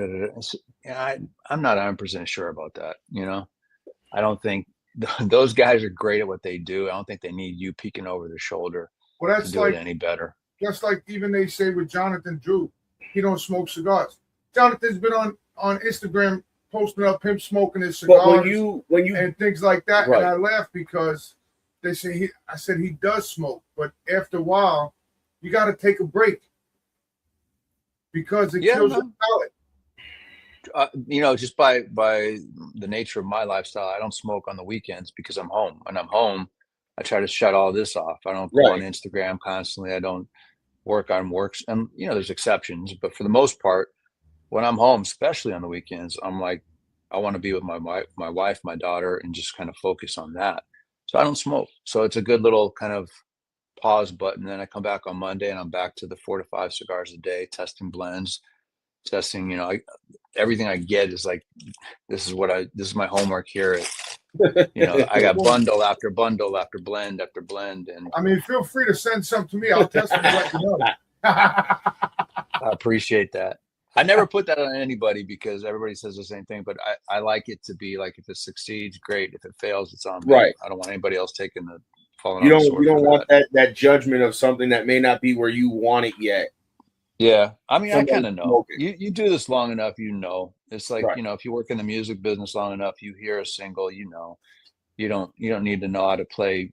H: I'm not 100% sure about that. I don't think those guys are great at what they do. I don't think they need you peeking over their shoulder to do it any better.
E: Just like even they say with Jonathan Drew, he don't smoke cigars. Jonathan's been on Instagram posting up him smoking his cigars
G: when you
E: and things like that. And I laugh because they say I said he does smoke, but after a while, you got to take a break because it kills your palate.
H: Just by the nature of my lifestyle, I don't smoke on the weekends because I'm home. When I'm home, I try to shut all this off. I don't go on Instagram constantly. I don't work on works. And, there's exceptions, but for the most part, when I'm home, especially on the weekends, I'm like, I want to be with my wife, my daughter, and just kind of focus on that. So I don't smoke. So it's a good little kind of pause button. Then I come back on Monday and I'm back to the 4 to 5 cigars a day, testing blends, testing, everything I get is like, this is my homework here. I got bundle after bundle after blend after blend. And
E: I mean, feel free to send some to me. I'll test them and let you know.
H: I appreciate that. I never put that on anybody because everybody says the same thing, but I like it to be like, if it succeeds, great. If it fails, it's on me.
G: Right.
H: I don't want anybody else taking the falling.
G: You don't want that judgment of something that may not be where you want it yet.
H: Yeah. I mean, I kind of know. You do this long enough, It's like, if you work in the music business long enough, you hear a single, you don't need to know how to play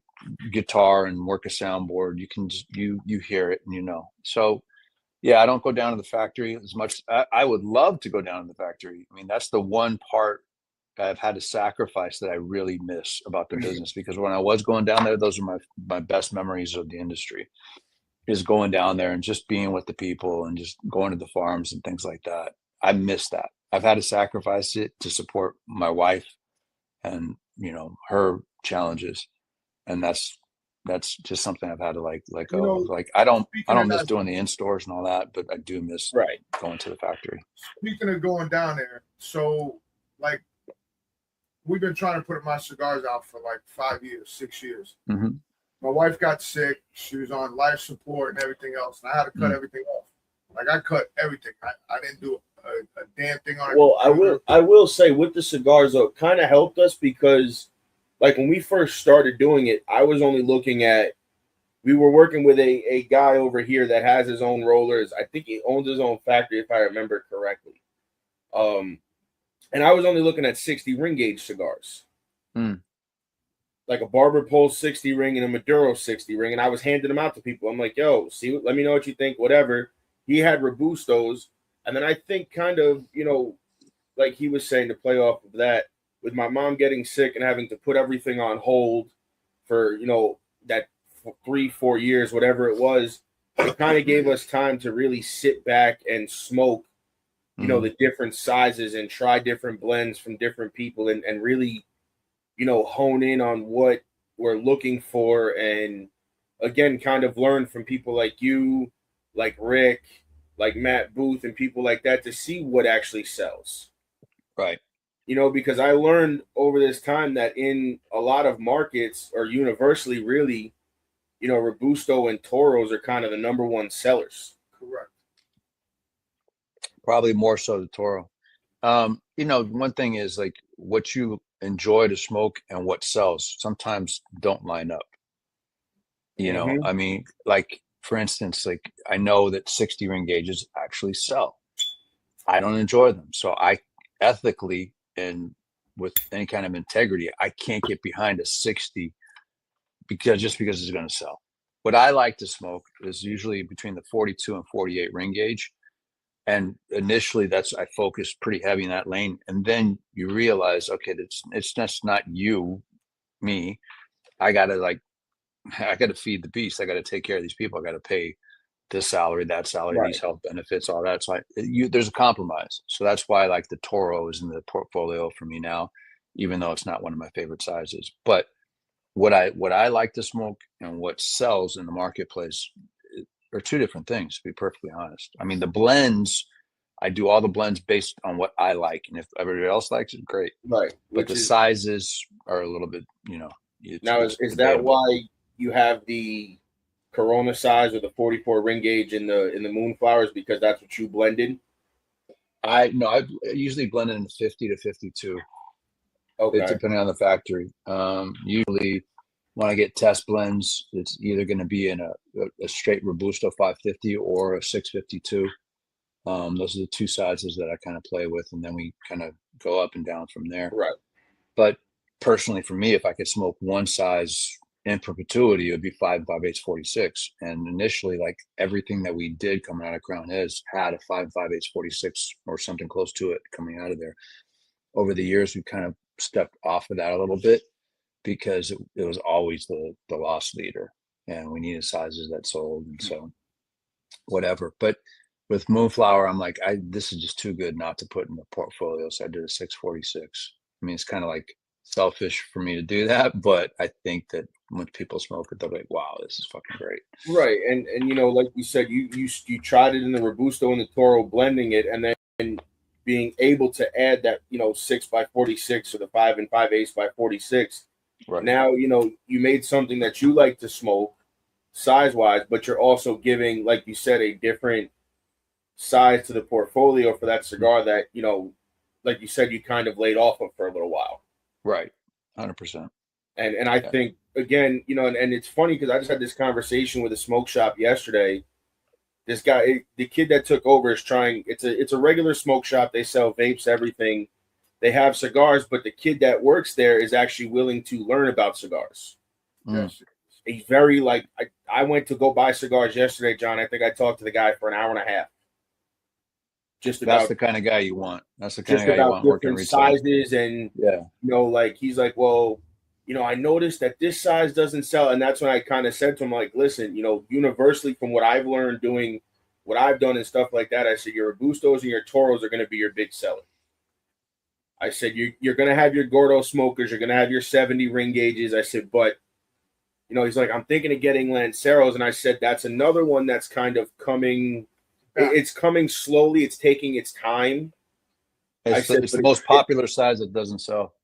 H: guitar and work a soundboard. You can just you hear it and So yeah, I don't go down to the factory as much. I would love to go down to the factory. I mean, that's the one part I've had to sacrifice that I really miss about the business, because when I was going down there, those are my best memories of the industry, is going down there and just being with the people and just going to the farms and things like that. I miss that. I've had to sacrifice it to support my wife and, her challenges, and that's just something I've had to like let
E: You
H: go.
E: know,
H: Like I don't
E: speaking of
H: miss
E: that,
H: doing the in stores and all that, but I do miss
G: Right.
H: going to the factory.
E: speaking of going down there, so like we've been trying to put my cigars out for like 5 years, 6 years.
H: Mm-hmm.
E: My wife got sick. She was on life support and everything else, and I had to cut everything off. Like I cut everything. I didn't do a damn thing on it.
G: Well, I will say with the cigars though, it kind of helped us because, like when we first started doing it, I was only looking at. We were working with a guy over here that has his own rollers. I think he owns his own factory, if I remember correctly. And I was only looking at 60 ring gauge cigars. Like a Barber Pole 60 ring and a Maduro 60 ring. And I was handing them out to people. I'm like, yo, see, let me know what you think, whatever. He had Robustos. And then I think kind of, you know, like he was saying to play off of that, with my mom getting sick and having to put everything on hold for, you know, that 3-4 years, whatever it was, it kind of gave us time to really sit back and smoke, you know, the different sizes and try different blends from different people and really, you know, hone in on what we're looking for. And again, kind of learn from people like you, like Rick, like Matt Booth and people like that to see what actually sells.
H: Right.
G: You know, because I learned over this time that in a lot of markets or universally really, you know, Robusto and Toros are kind of the number one sellers.
E: Correct.
H: Probably more so the Toro. You know, one thing is like what you enjoy to smoke and what sells sometimes don't line up. You know, I mean, like for instance, like I know that 60 ring gauges actually sell. I don't enjoy them. So I ethically and with any kind of integrity, I can't get behind a 60 because it's going to sell. What I like to smoke is usually between the 42 and 48 ring gauge. And initially I focused pretty heavy in that lane. And then you realize, okay, it's just not me. I got to feed the beast. I got to take care of these people. I got to pay this salary, that salary, these health benefits, all that. So there's a compromise. So that's why I like the Toro is in the portfolio for me now, even though it's not one of my favorite sizes. But what I like to smoke and what sells in the marketplace are two different things, to be perfectly honest. I mean, the blends, I do all the blends based on what I like. And if everybody else likes it, great.
G: Right.
H: But the sizes are a little bit, you know.
G: Now, is that why you have the Corona size or the 44 ring gauge in the Moonflowers, because that's what you blended?
H: I usually blend in 50 to 52.
G: Okay.
H: Depending on the factory. Usually when I get test blends, it's either going to be in a straight Robusto 550 or a 652. Those are the two sizes that I kind of play with, and then we kind of go up and down from there.
G: Right.
H: But personally, for me, if I could smoke one size in perpetuity, it would be 5 5/8 46. And initially, like everything that we did coming out of Crown Hez had a 5 5/8 46 or something close to it coming out of there. Over the years, we kind of stepped off of that a little bit because it was always the loss leader, and we needed sizes that sold, and so whatever. But with Moonflower, I'm like, this is just too good not to put in the portfolio, so I did a 646. I mean, it's kind of like selfish for me to do that, but I think that when people smoke it, they're like, wow, this is fucking great.
G: Right. And you know, like you said, you tried it in the Robusto and the Toro, blending it, and then being able to add that, you know, 6 by 46 or the 5 and 5/8 by 46. Right. Now, you know, you made something that you like to smoke size wise, but you're also giving, like you said, a different size to the portfolio for that cigar that, you know, like you said, you kind of laid off of for a little while.
H: Right. 100%.
G: And I think, again, you know, and it's funny because I just had this conversation with a smoke shop yesterday. This guy, the kid that took over is trying, it's a regular smoke shop. They sell vapes, everything. They have cigars, but the kid that works there is actually willing to learn about cigars. Yes. He's very like, I went to go buy cigars yesterday, John. I think I talked to the guy for an hour and a half. Just about,
H: that's the kind of guy you want. That's the kind of guy you want working retail.
G: Sizes and, you know, like he's like, well, you know, I noticed that this size doesn't sell. And that's when I kind of said to him, like, listen, you know, universally from what I've learned doing what I've done and stuff like that, I said your Robustos and your Toros are going to be your big seller. I said, you're going to have your Gordo smokers. You're going to have your 70 ring gauges. I said, but, you know, he's like, I'm thinking of getting Lanceros. And I said, that's another one that's kind of coming. It's coming slowly. It's taking its time.
H: It's the most popular size that doesn't sell.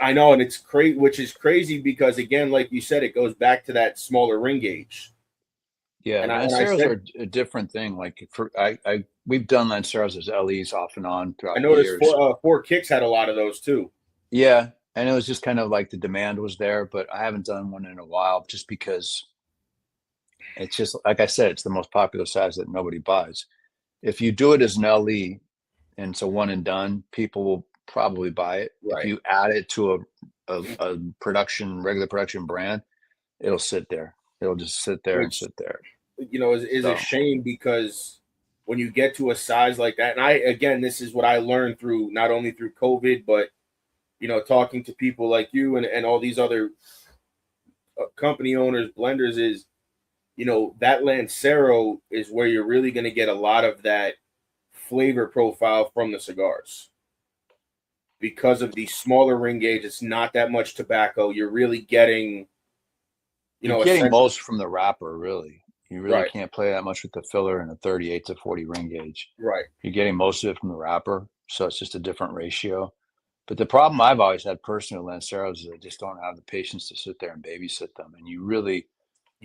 G: I know. And it's crazy, which is crazy because, again, like you said, it goes back to that smaller ring gauge.
H: Yeah, Lanceros are a different thing. Like we've done Lanceros as LEs off and on throughout.
G: I noticed
H: years.
G: Four Kicks had a lot of those too.
H: Yeah, and it was just kind of like the demand was there, but I haven't done one in a while just because it's just like I said, it's the most popular size that nobody buys. If you do it as an LE and it's a one and done, people will probably buy it.
G: Right.
H: If you add it to a regular production brand, it'll sit there. It'll just sit there and sit there.
G: You know, is a shame because when you get to a size like that, and this is what I learned through not only through COVID, but, you know, talking to people like you and all these other company owners, blenders, is, you know, that Lancero is where you're really going to get a lot of that flavor profile from the cigars. Because of the smaller ring gauge, it's not that much tobacco. You're really getting...
H: You're getting most from the wrapper, really. You really can't play that much with the filler in a 38 to 40 ring gauge.
G: Right.
H: You're getting most of it from the wrapper, so it's just a different ratio. But the problem I've always had personally with Lanceros is I just don't have the patience to sit there and babysit them. And you really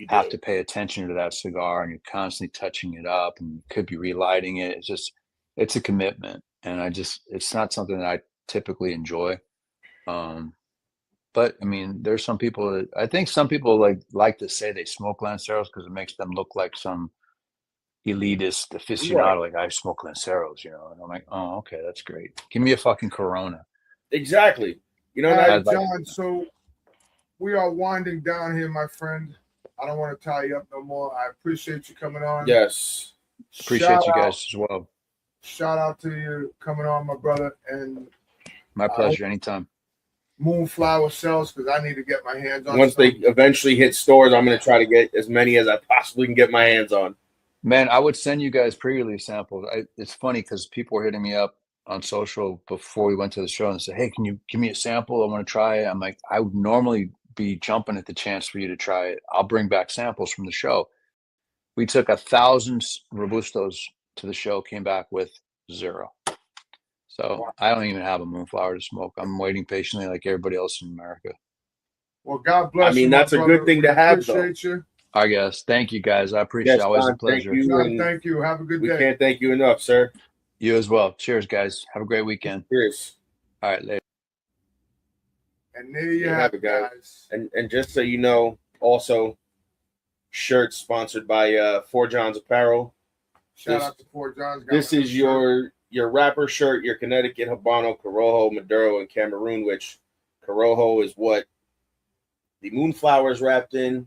H: have to pay attention to that cigar, and you're constantly touching it up, and you could be relighting it. It's a commitment, and it's not something that I typically enjoy. But I mean, there's some people that I think some people like to say they smoke Lanceros because it makes them look like some elitist aficionado. Like, I smoke Lanceros, you know. And I'm like, oh, okay, that's great. Give me a fucking Corona.
G: Exactly. You know,
E: John. So we are winding down here, my friend. I don't want to tie you up no more. I appreciate you coming on.
G: Yes,
H: appreciate you guys as well.
E: Shout out to you coming on, my brother, and
H: my pleasure. Anytime.
E: Moonflower sells because I need to get my hands on.
G: Once they eventually hit stores, I'm going to try to get as many as I possibly can get my hands on.
H: Man, I would send you guys pre-release samples. It's funny because people were hitting me up on social before we went to the show and said, "Hey, can you give me a sample? I want to try it." I'm like, I would normally be jumping at the chance for you to try it. I'll bring back samples from the show. We took 1,000 Robustos to the show, came back with 0. So I don't even have a Moonflower to smoke. I'm waiting patiently like everybody else in America.
E: Well, God bless you.
G: I mean, that's a good thing to have,
E: appreciate
G: though.
E: You.
H: I guess. Thank you, guys. I appreciate it. Always a pleasure.
E: Thank you. Have a good day.
G: We can't thank you enough, sir.
H: You as well. Cheers, guys. Have a great weekend.
G: Cheers.
H: All right, later.
E: And there you have it, guys.
G: And just so you know, also, shirts sponsored by Four Johns Apparel.
E: Shout out to Four Johns.
G: This is your wrapper shirt, your Connecticut, Habano, Corojo, Maduro, and Cameroon, which Corojo is what the Moonflower is wrapped in.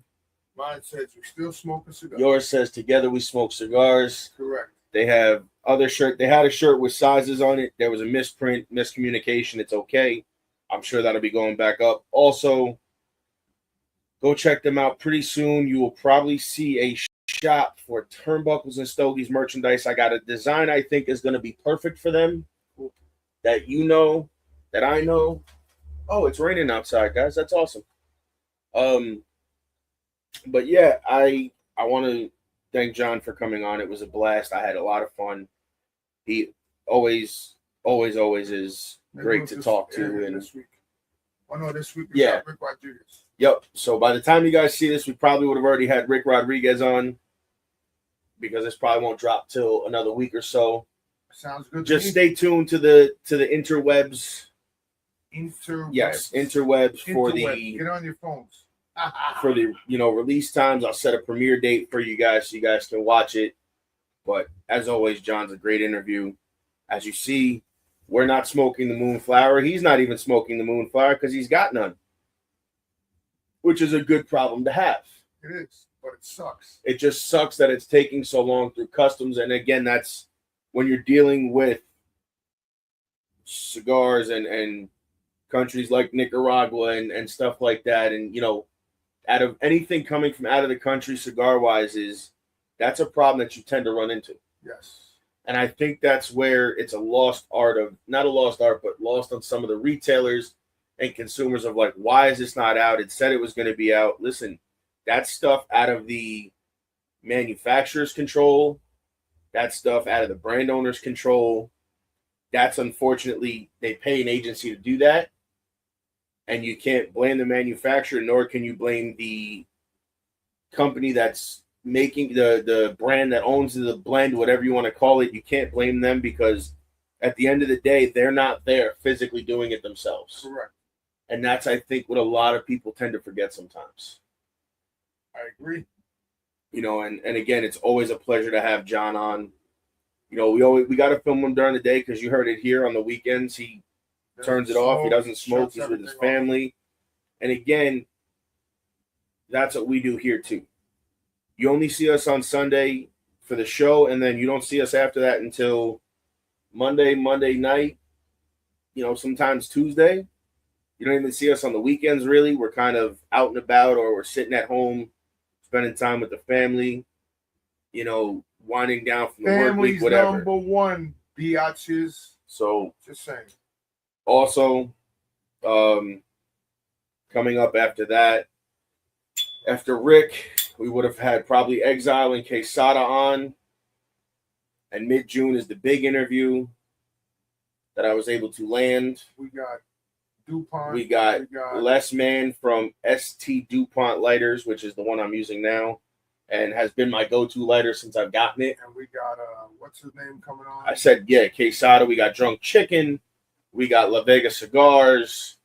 E: Mine says we still smoke a cigar.
G: Yours says together we smoke cigars.
E: Correct.
G: They have other shirt. They had a shirt with sizes on it. There was a misprint, miscommunication. It's okay. I'm sure that'll be going back up. Also, go check them out pretty soon. You will probably see a shop for Turnbuckles and Stogies merchandise. I got a design I think is going to be perfect for them. That you know, that I know. Oh, it's raining outside, guys. That's awesome. But yeah, I want to thank John for coming on. It was a blast. I had a lot of fun. He always is great to talk to. And
E: this week. Oh no, this week
G: we got
E: Rick Rodriguez.
G: Yep. So by the time you guys see this, we probably would have already had Rick Rodriguez on, because this probably won't drop till another week or so.
E: Sounds good.
G: Just stay tuned to the interwebs. Yes, interwebs for the
E: get on your phones.
G: For the release times. I'll set a premiere date for you guys so you guys can watch it. But as always, John's a great interview. As you see, we're not smoking the Moonflower. He's not even smoking the Moonflower because he's got none, which is a good problem to have.
E: It is, but it sucks.
G: It just sucks that it's taking so long through customs. And again, that's when you're dealing with cigars and countries like Nicaragua and stuff like that. And, out of anything coming from out of the country cigar-wise, that's a problem that you tend to run into.
E: Yes.
G: And I think that's where it's a lost art of, not a lost art, but lost on some of the retailers and consumers of like, why is this not out? It said it was going to be out. Listen, that's stuff out of the manufacturer's control. That stuff out of the brand owner's control. That's unfortunately, they pay an agency to do that. And you can't blame the manufacturer, nor can you blame the company that's making the brand that owns the blend, whatever you want to call it. You can't blame them because at the end of the day, they're not there physically doing it themselves.
E: Correct.
G: And that's, I think, what a lot of people tend to forget sometimes.
E: I agree.
G: You know, and again, it's always a pleasure to have Jon on. You know, we got to film him during the day because you heard it here on the weekends. He turns it off. He doesn't smoke. He's with his family. And again, that's what we do here too. You only see us on Sunday for the show, and then you don't see us after that until Monday night, you know, sometimes Tuesday. You don't even see us on the weekends, really. We're kind of out and about, or we're sitting at home, spending time with the family, you know, winding down from the work week, whatever.
E: Family's number one, biatches.
G: So,
E: just saying.
G: Also, coming up after that, after Rick, we would have had probably Exile and Quesada on. And mid-June is the big interview that I was able to land.
E: We got DuPont.
G: We got Les Man from ST DuPont Lighters, which is the one I'm using now, and has been my go-to lighter since I've gotten it.
E: And we got, what's his name coming on?
G: I said, yeah, Quesada. We got Drunk Chicken. We got La Vega Cigars.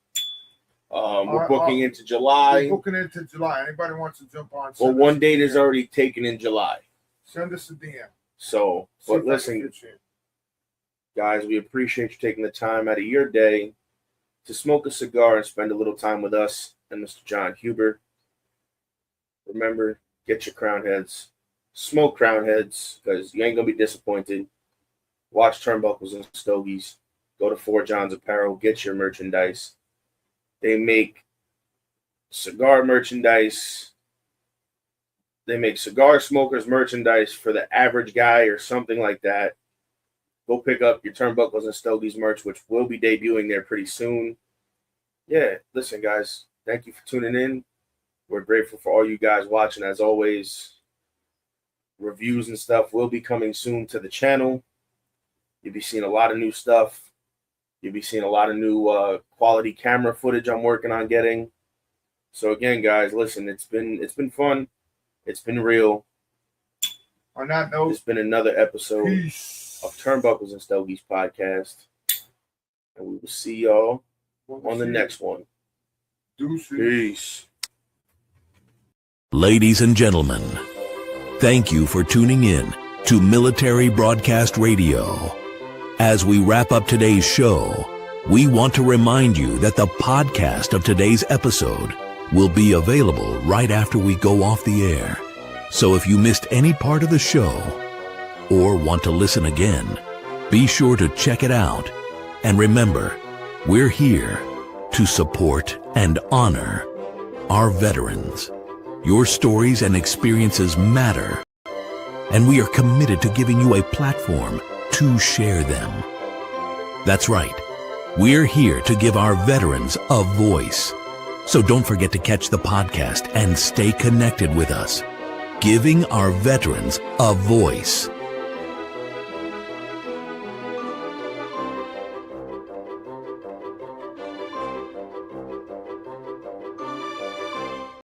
G: We're booking into July.
E: We're booking into July. Anybody wants to jump on?
G: Well, one date is already taken in July.
E: Send us a DM.
G: So, but listen, guys, we appreciate you taking the time out of your day to smoke a cigar and spend a little time with us and Mr. Jon Huber. Remember, get your crown heads. Smoke crown heads, because you ain't going to be disappointed. Watch Turnbuckles and Stogies. Go to 4 John's Apparel. Get your merchandise. They make cigar merchandise. They make cigar smokers merchandise for the average guy or something like that. Go pick up your Turnbuckles and Stogies merch, which will be debuting there pretty soon. Yeah, listen, guys, thank you for tuning in. We're grateful for all you guys watching, as always. Reviews and stuff will be coming soon to the channel. You'll be seeing a lot of new stuff. You'll be seeing a lot of new quality camera footage I'm working on getting. So again, guys, listen, it's been fun. It's been real.
E: On that note,
G: it's been another episode
E: peace.
G: Of Turnbuckles and Stogies podcast. And we will see y'all on the next one.
E: Deuces.
G: Peace.
I: Ladies and gentlemen, thank you for tuning in to Military Broadcast Radio. As we wrap up today's show, we want to remind you that the podcast of today's episode will be available right after we go off the air. So if you missed any part of the show or want to listen again, be sure to check it out. And remember, we're here to support and honor our veterans. Your stories and experiences matter, and we are committed to giving you a platform to share them. That's right. We're here to give our veterans a voice. So don't forget to catch the podcast and stay connected with us. Giving our veterans a voice.